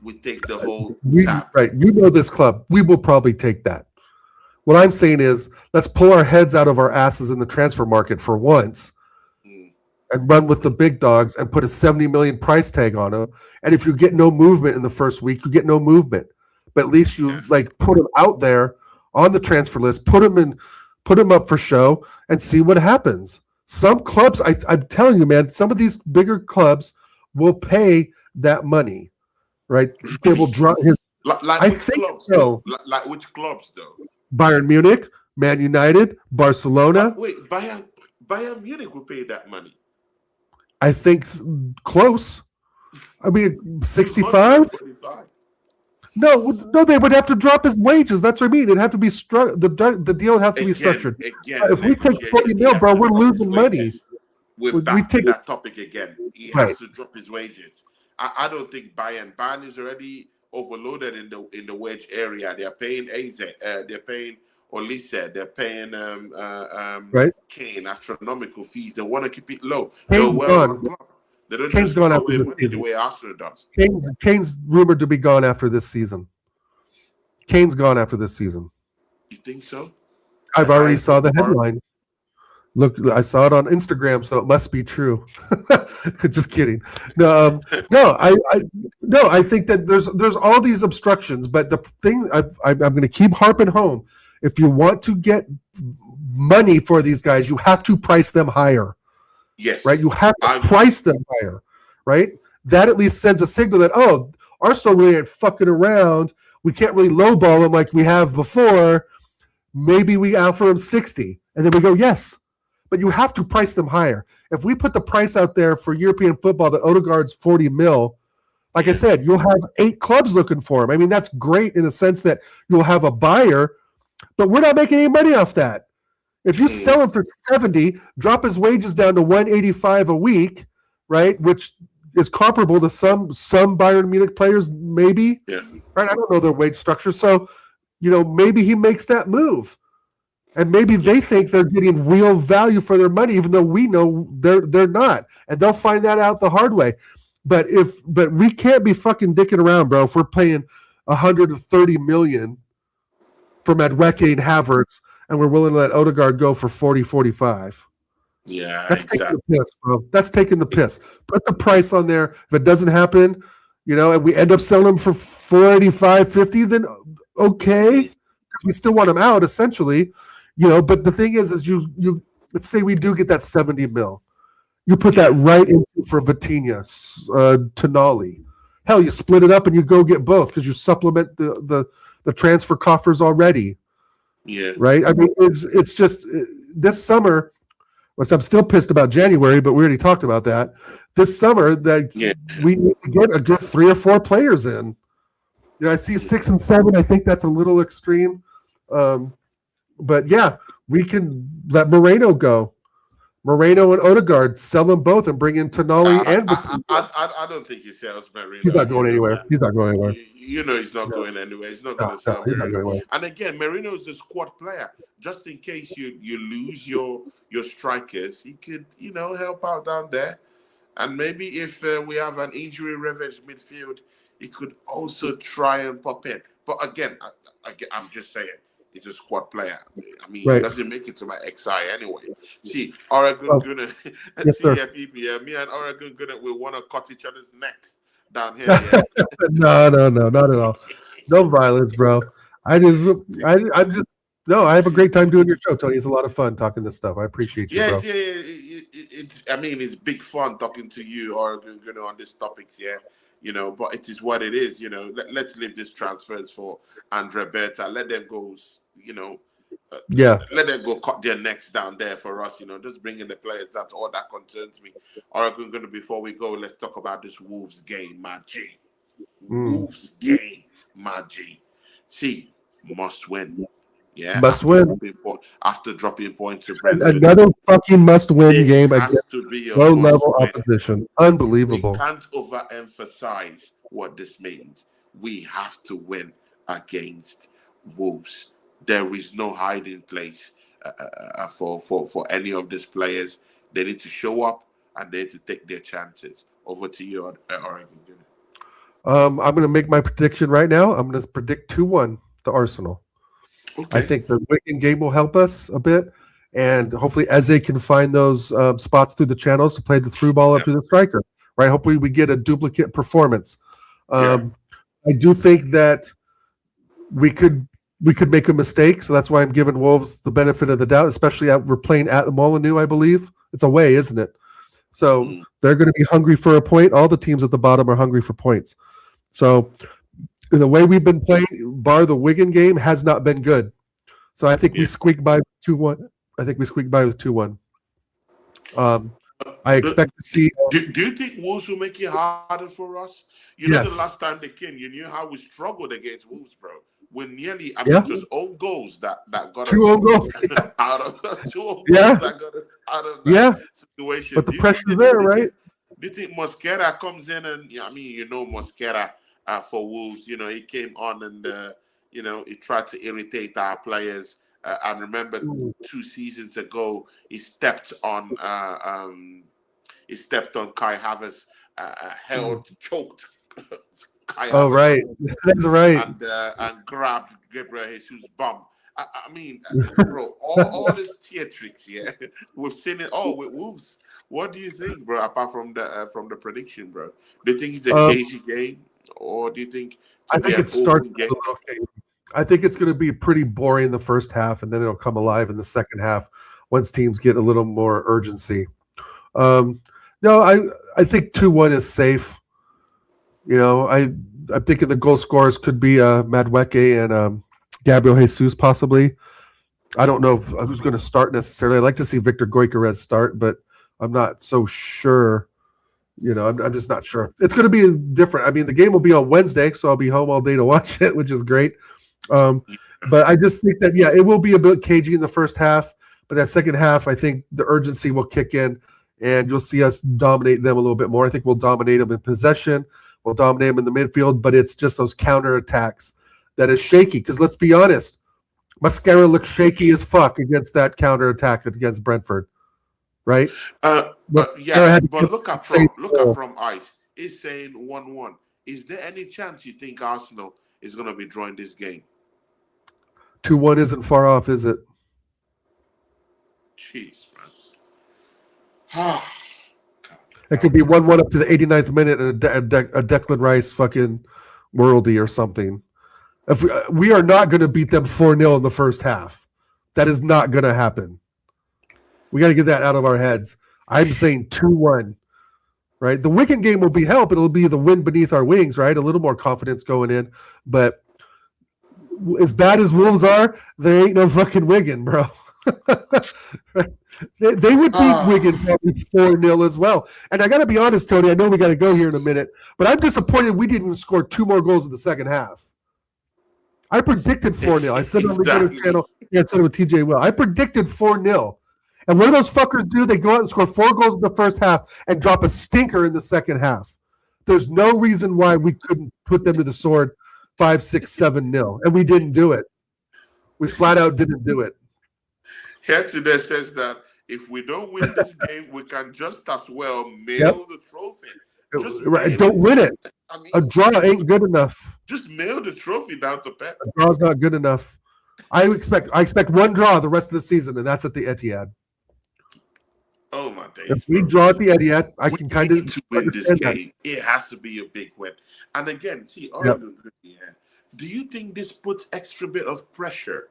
we take the whole tab. Right. You know this club. We will probably take that. What I'm saying is, let's pull our heads out of our asses in the transfer market for once and run with the big dogs and put a 70 million price tag on them. And if you get no movement in the first week, you get no movement. But at least you put them out there on the transfer list, put them up for show and see what happens. Some clubs, I'm telling you, man, some of these bigger clubs will pay that money, right? They will drop his. I think so. Like which clubs, though? Bayern Munich, Man United, Barcelona. Wait, Bayern Munich will pay that money. I think close. I mean, 65? No, they would have to drop his wages. That's what I mean. It'd have to be the deal would have to be structured. If we take 40 mil, bro, we're losing money. We're back to that topic again. He has to drop his wages. I don't think Bayern is already overloaded in the wage area. They're paying AZ. They're paying Olise said, they're paying right. Kane astronomical fees. They want to keep it low. Kane's They're gone. club. They don't Kane's just gone throw after away this money season. the way Arsenal does. Kane's rumored to be gone after this season. Kane's gone after this season. You think so? I've already saw the headline. Look, I saw it on Instagram, so it must be true. Just kidding. No, I think that there's all these obstructions, but the thing I'm going to keep harping home: if you want to get money for these guys, you have to price them higher. Yes, right. You have to price them higher, right? That at least sends a signal that Arsenal really ain't fucking around. We can't really lowball them like we have before. Maybe we offer them 60, and then we go yes. But you have to price them higher. If we put the price out there for European football that Odegaard's 40 mil, like I said, you'll have 8 clubs looking for him. I mean, that's great in the sense that you'll have a buyer, but we're not making any money off that. If you sell him for 70, drop his wages down to 185 a week, right, which is comparable to some Bayern Munich players, maybe. Yeah. Right? I don't know their wage structure. So, maybe he makes that move. And maybe they think they're getting real value for their money, even though we know they're not. And they'll find that out the hard way. But we can't be fucking dicking around, bro. If we're paying $130 million for Madueke and Havertz, and we're willing to let Odegaard go for 40, 45. Yeah, that's taking the piss, bro. That's taking the piss. Put the price on there. If it doesn't happen, and we end up selling him for 45, 50, then okay, because we still want him out essentially. But the thing is you let's say we do get that 70 mil. You put that right in for Vitinha, Tonali. Hell, you split it up and you go get both because you supplement the transfer coffers already. Yeah. Right? I mean, it's just this summer, which I'm still pissed about January, but we already talked about that. This summer we need to get a good 3 or 4 players in. I see 6 and 7. I think that's a little extreme. But yeah, we can let Moreno go. Moreno and Odegaard, sell them both and bring in Tonali and Vitinha. I don't think he sells Moreno. He's not going anywhere. He's not going anywhere. He's not going anywhere. He's not going to sell Moreno. And again, Moreno is a squad player. Just in case you lose your strikers, he could help out down there. And maybe if we have an injury ravaged midfield, he could also try and pop in. But again, I'm just saying. He's a squad player. I mean, he doesn't make it to my XI anyway. See, Oregon gonna see me and Oregon gonna we want to cut each other's necks down here. Yeah? No, not at all. No violence, bro. I have a great time doing your show, Tony. It's a lot of fun talking this stuff. I appreciate you, bro. It's big fun talking to you, Oregon, on these topics, yeah. But it is what it is. Let's leave these transfers for Andre Berta. Let them go. Let them go cut their necks down there for us. Just bring in the players. That's all that concerns me. Oregon, before we go, let's talk about this Wolves game, my G. Wolves game, my G. See, must win. Yeah, must win. After dropping points to Brentford. Another fucking must-win game against low-level opposition. Unbelievable. We can't overemphasize what this means. We have to win against Wolves. There is no hiding place for any of these players. They need to show up and they need to take their chances. Over to you, Oregon. I'm going to make my prediction right now. I'm going to predict 2-1 to Arsenal. Okay. I think the Wigan game will help us a bit, and hopefully Eze can find those spots through the channels to play the through ball up to the striker. Right? Hopefully we get a duplicate performance. I do think that we could make a mistake, so that's why I'm giving Wolves the benefit of the doubt, especially we're playing at the Molineux, I believe. It's away, isn't it? So they're going to be hungry for a point. All the teams at the bottom are hungry for points. So the way we've been playing, bar the Wigan game, has not been good. So I think we squeak by 2-1. I think we squeak by with 2-1. I expect to see. Do you think Wolves will make it harder for us? The last time they came, you knew how we struggled against Wolves, bro. When nearly, it was own goals that got two own goals out of that got us out of that situation. But the pressure's there, right? Do you think Mosquera comes in and Mosquera for Wolves? He came on and he tried to irritate our players And remember, 2 seasons ago, he stepped on Kai Havertz, held, choked Kai Havertz. Oh, right. That's right. And grabbed Gabriel Jesus' bum. I mean, bro, all these theatrics, we've seen it all with Wolves. What do you think, bro? Apart from the prediction, bro, do you think it's a cagey game, or do you think? I think it starts a little cagey. I think it's going to be pretty boring the first half, and then it'll come alive in the second half once teams get a little more urgency. No, I think 2-1 is safe. I'm thinking the goal scorers could be Madueke and Gabriel Jesus possibly. I don't know who's going to start necessarily. I'd like to see Victor Gyökeres start, but I'm not so sure. I'm just not sure. It's going to be different. I mean, the game will be on Wednesday, so I'll be home all day to watch it, which is great. But I just think that, it will be a bit cagey in the first half, but that second half, I think the urgency will kick in, and you'll see us dominate them a little bit more. I think we'll dominate them in possession. We'll dominate them in the midfield, but it's just those counterattacks that is shaky. Because let's be honest, Mascara looked shaky as fuck against that counterattack against Brentford, right? But look at from Ice. He's saying 1-1. Is there any chance you think Arsenal is going to be drawing this game? 2-1 isn't far off, is it? Jeez, man. It could be 1-1 up to the 89th minute and a Declan Rice fucking worldie or something. If we are not going to beat them 4-0 in the first half. That is not going to happen. We got to get that out of our heads. I'm saying 2-1, right? The Wigan game will be help. It'll be the wind beneath our wings, right? A little more confidence going in. But as bad as Wolves are, there ain't no fucking Wigan, bro. They would beat Wigan probably 4-0 as well. And I got to be honest, Tony, I know we got to go here in a minute, but I'm disappointed we didn't score 2 more goals in the second half. I predicted 4-0. I said it on the Twitter channel. I said it with TJ Will. I predicted 4-0. And what do those fuckers do? They go out and score 4 goals in the first half and drop a stinker in the second half. There's no reason why we couldn't put them to the sword 5-6-7-0. And we didn't do it. We flat out didn't do it. Here today says that if we don't win this game, we can just as well mail the trophy. Don't win it. I mean, a draw ain't good enough. Just mail the trophy down to Pep. A draw's not good enough. I expect 1 draw the rest of the season, and that's at the Etihad. Oh my days! If we draw at the Etihad, I can kind of to win this game. It has to be a big win. And again, see, do you think this puts extra bit of pressure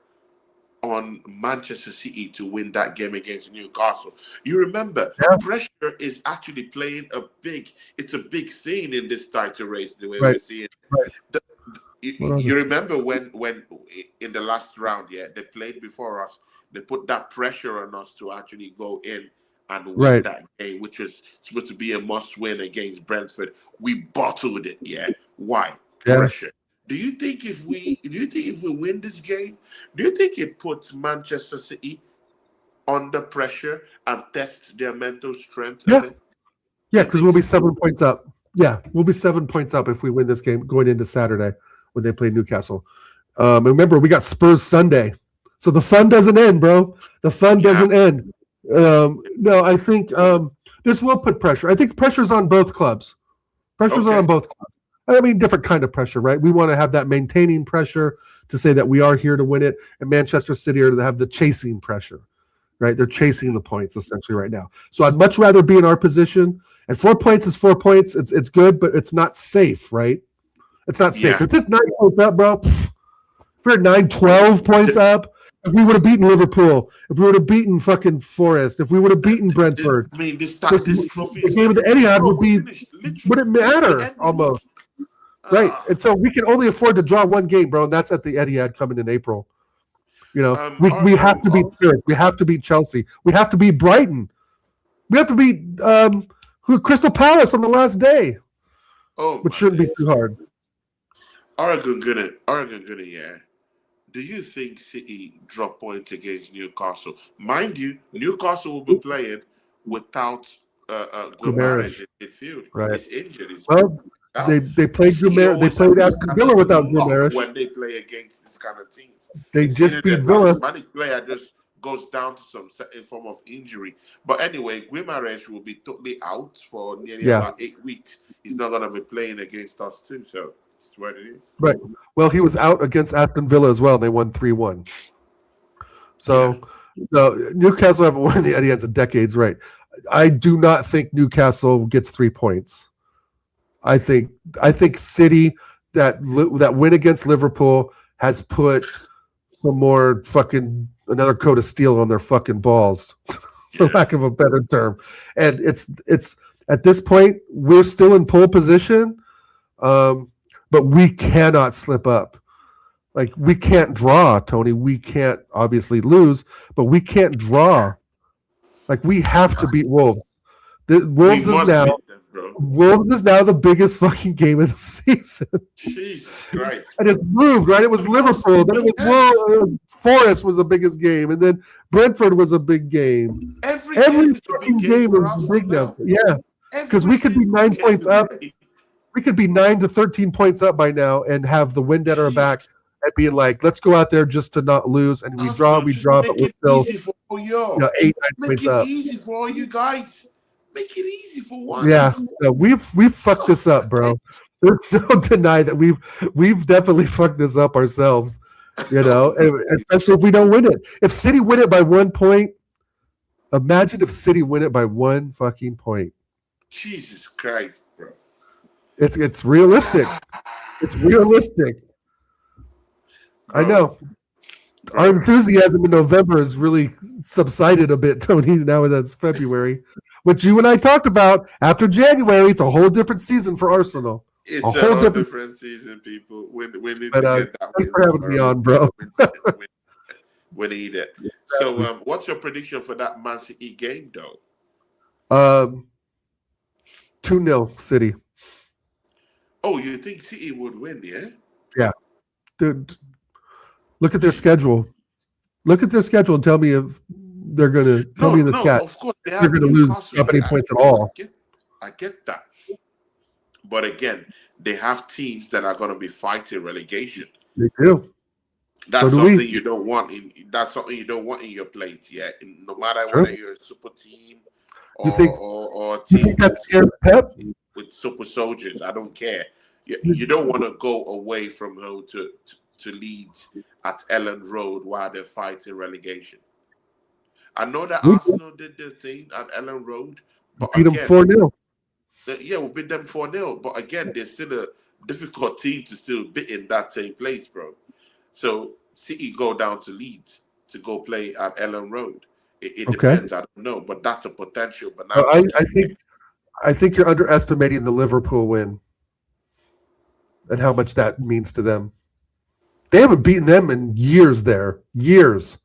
on Manchester City to win that game against Newcastle? You remember, pressure is actually playing a big thing in this title race, the way we see it. Right. You remember when in the last round, they played before us, they put that pressure on us to actually go in and win that game, which was supposed to be a must-win against Brentford. We bottled it, Why? Pressure. Do you think if we win this game, do you think it puts Manchester City under pressure and tests their mental strength? Yeah, because we'll be 7 points up. Yeah, we'll be 7 points up if we win this game going into Saturday when they play Newcastle. Remember, we got Spurs Sunday, so the fun doesn't end, bro. The fun doesn't end. No, I think this will put pressure. I think pressure's on both clubs. Pressure's on both clubs. I mean, different kind of pressure, right? We want to have that maintaining pressure to say that we are here to win it, and Manchester City are to have the chasing pressure, right? They're chasing the points essentially right now. So I'd much rather be in our position. And 4 points is 4 points. It's good, but it's not safe, right? It's not safe. If it's 9 points up, bro, if we're 12 points up, if we would have beaten Liverpool, if we would have beaten fucking Forest, if we would have beaten Brentford, I mean, this trophy, the game of the Etihad wouldn't matter almost. Right, and so we can only afford to draw 1 game, bro, and that's at the Etihad coming in April. We have to beat Spurs. We have to beat Chelsea. We have to beat Brighton. We have to beat Crystal Palace on the last day, which shouldn't be too hard. Oregon gonna. Do you think City drop points against Newcastle? Mind you, Newcastle will be playing without Guimaraes in midfield. Right, he's injured. They played Guimaraes. They played Aston Villa without Guimaraes when they play against this kind of teams. They just beat Villa. Charismatic player just goes down to some form of injury. But anyway, Guimaraes will be totally out for nearly about 8 weeks. He's not going to be playing against us too, so that's what it is. Right. Well, he was out against Aston Villa as well. They won 3-1. So, no, Newcastle haven't won the Etihad in decades, right? I do not think Newcastle gets 3 points. I think City that win against Liverpool has put some more fucking another coat of steel on their fucking balls, for lack of a better term. And it's at this point we're still in pole position, but we cannot slip up. Like, we can't draw, Tony. We can't obviously lose, but we can't draw. Like, we have to beat Wolves. Wolves is now the biggest fucking game of the season. Jesus Christ. And it's moved, right? It was Liverpool. Then it was Forest was the biggest game. And then Brentford was a big game. Every fucking game is big now. Yeah. Because we could be 9 points up. We could be 9 to 13 points up by now and have the wind at our back and being like, let's go out there just to not lose. And we draw, but we're still 8-9 points up. Make it easy for all you guys. Make it easy for one. Yeah, no, we've fucked this up, bro. There's no deny that we've definitely fucked this up ourselves. You know, especially if we don't win it. If City win it by 1 point, imagine if City win it by 1 fucking point. Jesus Christ, bro. It's realistic. It's realistic. Bro. I know. Our enthusiasm in November has really subsided a bit, Tony. Now that's February, which you and I talked about. After January, it's a whole different season for Arsenal. It's a whole different season, people. We need to get that. Thanks for having me on, bro. We need it. So, what's your prediction for that Man City game, though? 2-0 City. Oh, you think City would win, yeah? Yeah. Dude, look at their schedule. Look at their schedule and tell me if they're going to tell me in the chat. Of course, they're going to lose not many points at all. I get that. But again, they have teams that are going to be fighting relegation. They do. That's something you don't want in. That's something you don't want in your plate. Yeah, no matter whether you're a super team or a team. You think that scares Pep? With super soldiers, I don't care. You don't want to go away from home to Leeds at Ellen Road while they're fighting relegation. I know that Arsenal did their thing at Ellen Road, but beat them 4-0. Yeah, we beat them 4-0. But again, they're still a difficult team to still beat in that same place, bro. So City go down to Leeds to go play at Ellen Road. It depends. I don't know, but that's a potential. But now I think you're underestimating the Liverpool win and how much that means to them. They haven't beaten them in years there. Years.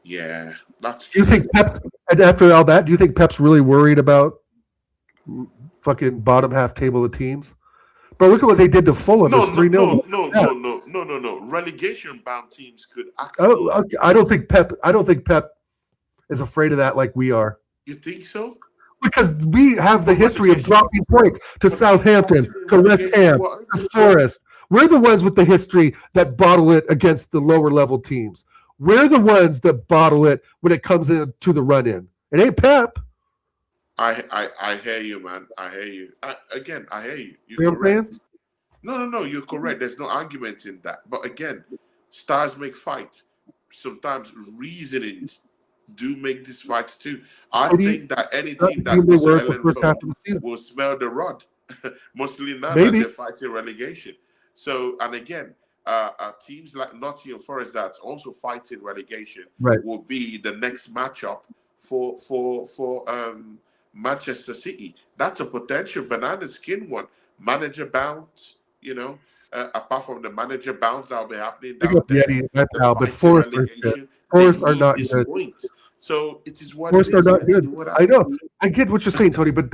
Yeah, that's true. Do you think Pep's, after all that, do you think Pep's really worried about fucking bottom half table of teams? But look at what they did to Fulham. No. Relegation bound teams could actually. I don't think Pep is afraid of that like we are. You think so? Because we have the history of dropping points to Southampton, to West Ham, to Forest. We're the ones with the history that bottle it against the lower level teams. We're the ones that bottle it when it comes into the run-in. It ain't Pep. I hear you, man. I hear you. I hear you. You're correct. No. You're correct. There's no argument in that. But again, stars make fights. Sometimes reasonings do make these fights too. I think that any team that goes to Ellen Road will smell the rod. Mostly now that they're fighting relegation. So, and again, teams like Nottingham Forest that's also fighting relegation will be the next matchup for Manchester City. That's a potential banana skin one. Manager bounce, apart from the manager bounce that'll be happening down there. But Forest are not good. Points. So it is what Forest are not good. I know. I get what you're saying, Tony. But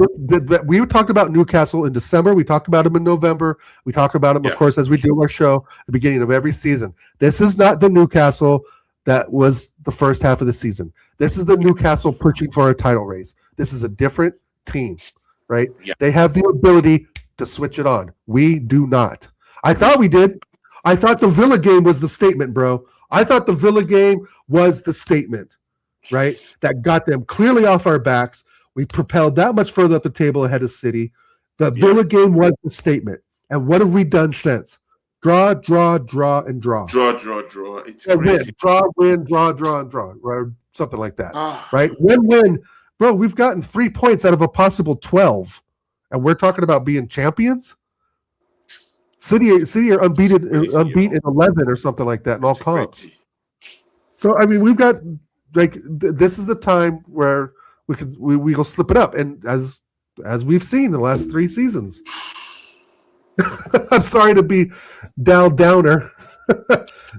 we talked about Newcastle in December. We talked about them in November. We talk about them, of course, as we do our show at the beginning of every season. This is not the Newcastle that was the first half of the season. This is the Newcastle pushing for a title race. This is a different team, right? Yeah. They have the ability to switch it on. We do not. I thought we did. I thought the Villa game was the statement, bro. I thought the Villa game was the statement, right? That got them clearly off our backs. We propelled that much further up the table ahead of City. The Villa game was the statement. And what have we done since? Draw, draw, draw, and draw. Draw. It's crazy. Win, draw, and draw, or something like that, right? Win. Bro, we've gotten 3 points out of a possible 12, and we're talking about being champions? City are unbeaten in 11 or something like that in all comps. So, I mean, we've got, this is the time where we'll slip it up, and as we've seen in the last 3 seasons. I'm sorry to be downer,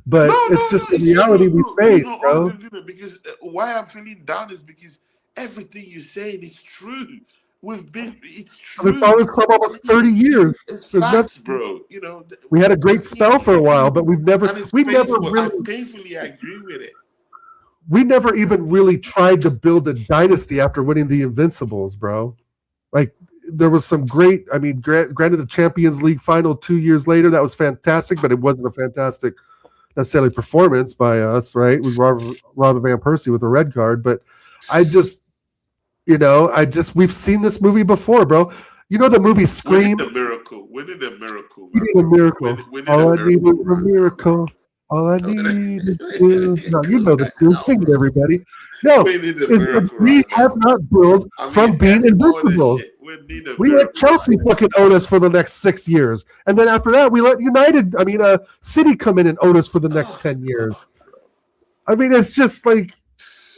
but it's just the reality we face, bro. Because why I'm feeling down is because everything you're saying is true. It's true. We've followed this club almost 30 years. It's facts, bro. We had a great spell for a while, but never really. I painfully agree with it. We never even really tried to build a dynasty after winning the Invincibles, bro. There was some great, I mean, granted the Champions League final 2 years later, that was fantastic, but it wasn't a fantastic necessarily performance by us, right? With Robert Van Persie with a red card. But we've seen this movie before, bro. You know the movie Scream? We need a miracle. We need a miracle. All I need is a miracle. All I need is you. No, you know the tune. Sing it, everybody. No, we have not built from being invincibles. We let Chelsea fucking own us for the next 6 years, and then after that, we let City come in and own us for the next 10 years. I mean, it's just like,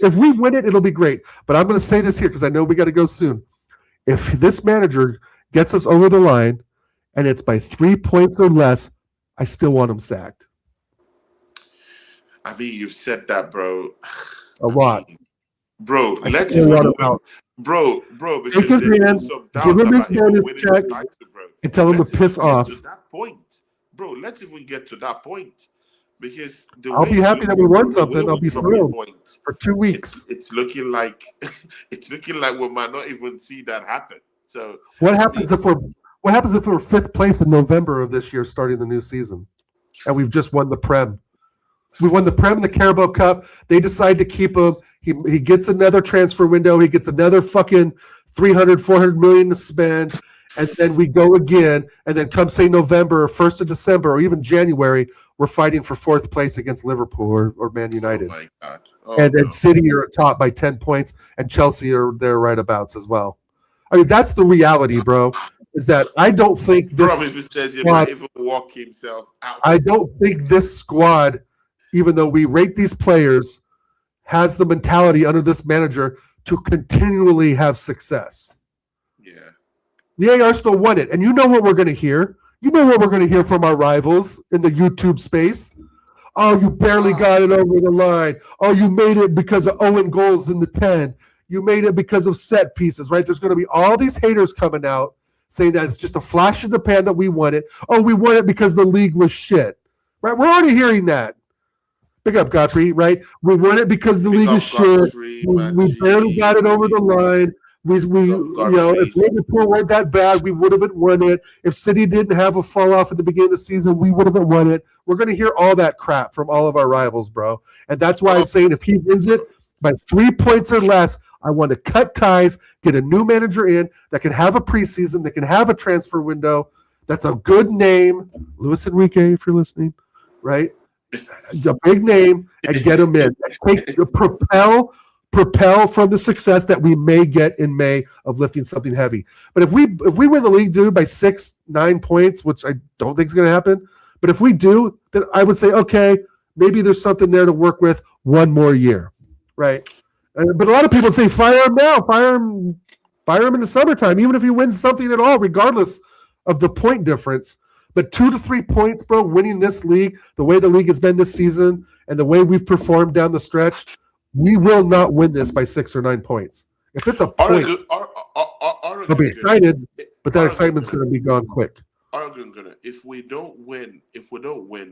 if we win it, it'll be great. But I'm going to say this here because I know we got to go soon. If this manager gets us over the line, and it's by 3 points or less, I still want him sacked. I mean, you've said that, bro. A lot. Bro, let's want him out. Bro, because give him his bonus check and tell him to piss off. To that point. Bro, let's even get to that point. Because I'll be happy that we won something. I'll be thrilled for 2 weeks. It's looking like we might not even see that happen. So what happens if we're 5th place in November of this year, starting the new season, and we've just won the Prem? We won the Prem and the Carabao Cup. They decide to keep him. He gets another transfer window. He gets another fucking 400 million to spend. And then we go again. And then come say November or 1st of December or even January, we're fighting for 4th place against Liverpool or Man United. Oh, my God. And City are top by 10 points. And Chelsea are there right abouts as well. I mean, that's the reality, bro. Is that I don't think this squad even walk himself out. I don't think this squad, even though we rate these players, has the mentality under this manager to continually have success. Yeah. The Arsenal won it. And you know what we're going to hear? You know what we're going to hear from our rivals in the YouTube space? Oh, you barely got it over the line. Oh, you made it because of Owen goals in the 10. You made it because of set pieces, right? There's going to be all these haters coming out saying that it's just a flash in the pan that we won it. Oh, we won it because the league was shit. Right? We're already hearing that. Big up, Godfrey, right? We won it because the league is shit. We barely got it over the line. If Liverpool weren't that bad, we would have won it. If City didn't have a fall off at the beginning of the season, we would have won it. We're going to hear all that crap from all of our rivals, bro. And that's why I'm saying if he wins it by 3 points or less, I want to cut ties, get a new manager in that can have a preseason, that can have a transfer window. That's a good name. Luis Enrique, if you're listening, right? A big name, and get them in. Propel from the success that we may get in May of lifting something heavy. But if we win the league, dude, by 6-9 points, which I don't think is going to happen, but if we do, then I would say, okay, maybe there's something there to work with one more year, right? But a lot of people say fire him now, fire him in the summertime, even if he wins something at all, regardless of the point difference. But 2 to 3 points, bro, winning this league, the way the league has been this season, and the way we've performed down the stretch, we will not win this by 6 or 9 points. If it's a point, I'll be excited, but that excitement's going to be gone quick. If we don't win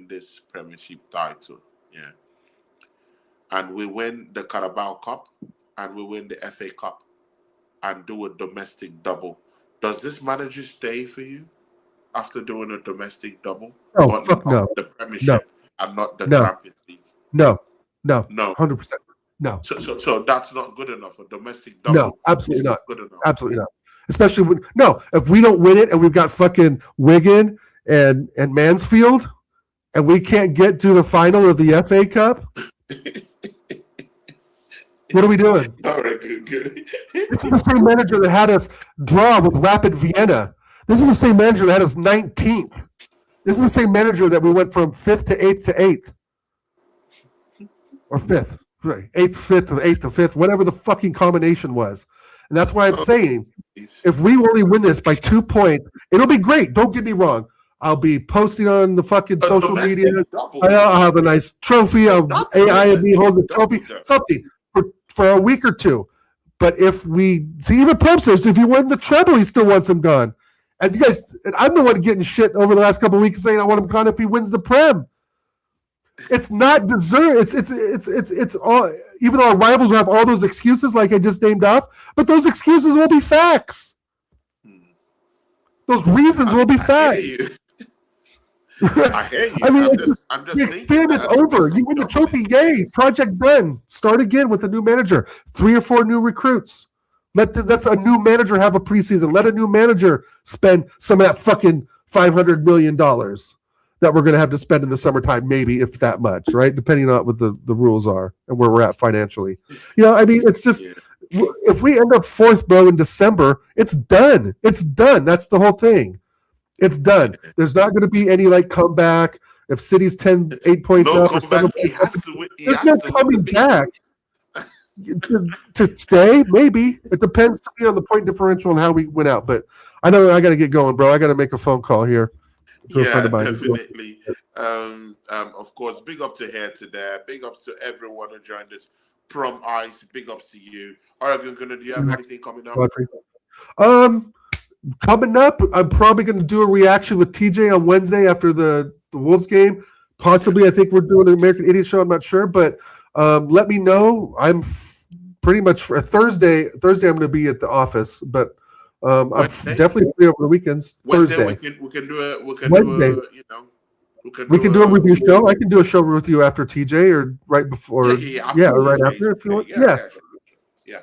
this Premiership title, yeah, and we win the Carabao Cup and we win the FA Cup and do a domestic double, does this manager stay for you? after doing a domestic double? Oh, fuck no. The Premiership and not the Champions League. No, 100%. No. So that's not good enough. A domestic double. No, absolutely not. Good enough. Absolutely not. Especially when if we don't win it and we've got fucking Wigan and Mansfield and we can't get to the final of the FA Cup, what are we doing? All right, good. This is the same manager that had us draw with Rapid Vienna. This is the same manager that had us 19th. This is the same manager that we went from 5th to 8th to 8th. Or 5th. Right. 8th, 5th, to 8th to 5th, whatever the fucking combination was. And that's why I'm saying, if we only win this by 2 points, it'll be great. Don't get me wrong. I'll be posting on the fucking social media. I'll have a nice trophy. AI will be holding the trophy. Something for a week or two. But if we see, even Pope says, if you win the treble, he still wants him gone. And you guys, and I'm the one getting shit over the last couple of weeks saying I want him gone if he wins the Prem. It's not deserved. It's all. Even though our rivals have all those excuses, like I just named off, but those excuses will be facts. Those reasons will be facts. I hear you. I mean, I'm just the experiment's over. You win the trophy. Yay! Project done. Start again with a new manager. 3 or 4 new recruits. That's a new manager have a preseason. Let a new manager spend some of that fucking $500 million that we're going to have to spend in the summertime, maybe, if that much, right? Depending on what the rules are and where we're at financially. I mean, it's just, if we end up 4th, bro, in December, it's done. It's done. That's the whole thing. It's done. There's not going to be any, comeback. If City's 8 points up or 7 points up, there's no coming back. To stay, maybe. It depends to me on the point differential and how we went out. But I know I got to get going, bro. I got to make a phone call here. Yeah, definitely. Of course, big up to here today. Big up to everyone who joined us. Prom Ice, big ups to you. Oregon, do you have anything coming up? Coming up, I'm probably going to do a reaction with TJ on Wednesday after the Wolves game. Possibly, I think we're doing an American Idiot show. I'm not sure, but let me know. I'm pretty much for Thursday. I'm going to be at the office, but I'm definitely free over the weekends. Thursday, we can do a review show. I can do a show with you after TJ or right before. Right after if you want.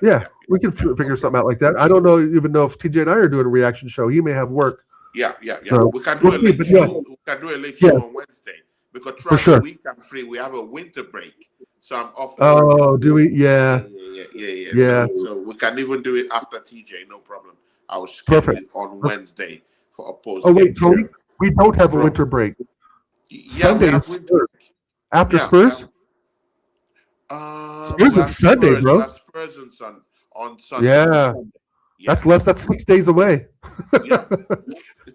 Yeah. We can figure something out like that. I don't even know if TJ and I are doing a reaction show. He may have work. Yeah. So, we can do a late show. We can do a late show on Wednesday because throughout the week I'm free. We have a winter break, so I'm off. Oh, do we? Yeah. So we can even do it after TJ. No problem. I was scheduled on Wednesday for a post. Oh wait, Tony, we don't have a winter break. Sunday is Spurs. After Spurs. Spurs is Sunday, bro. That's Spurs on Sunday. Yeah. That's 6 days away.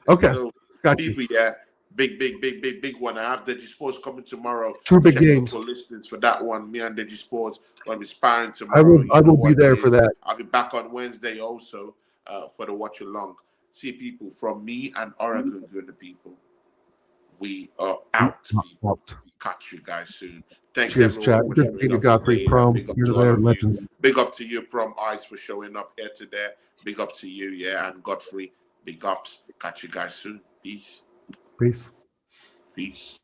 Okay. So, got you. People, big one. I have Deji Sports coming tomorrow. 2 big games. For listeners for that one. Me and Deji Sports going to be sparring tomorrow. I will be there for that. I'll be back on Wednesday also for the watch along. See, people, from me and Oregon doing the people. We are out. Catch you guys soon. Thanks, cheers, chat. Good to see you, Godfrey. Prom. You're there, legends. Big up to you, Prom Ice, for showing up here today. Big up to you, and Godfrey. Big ups. Catch you guys soon. Peace. Peace. Peace.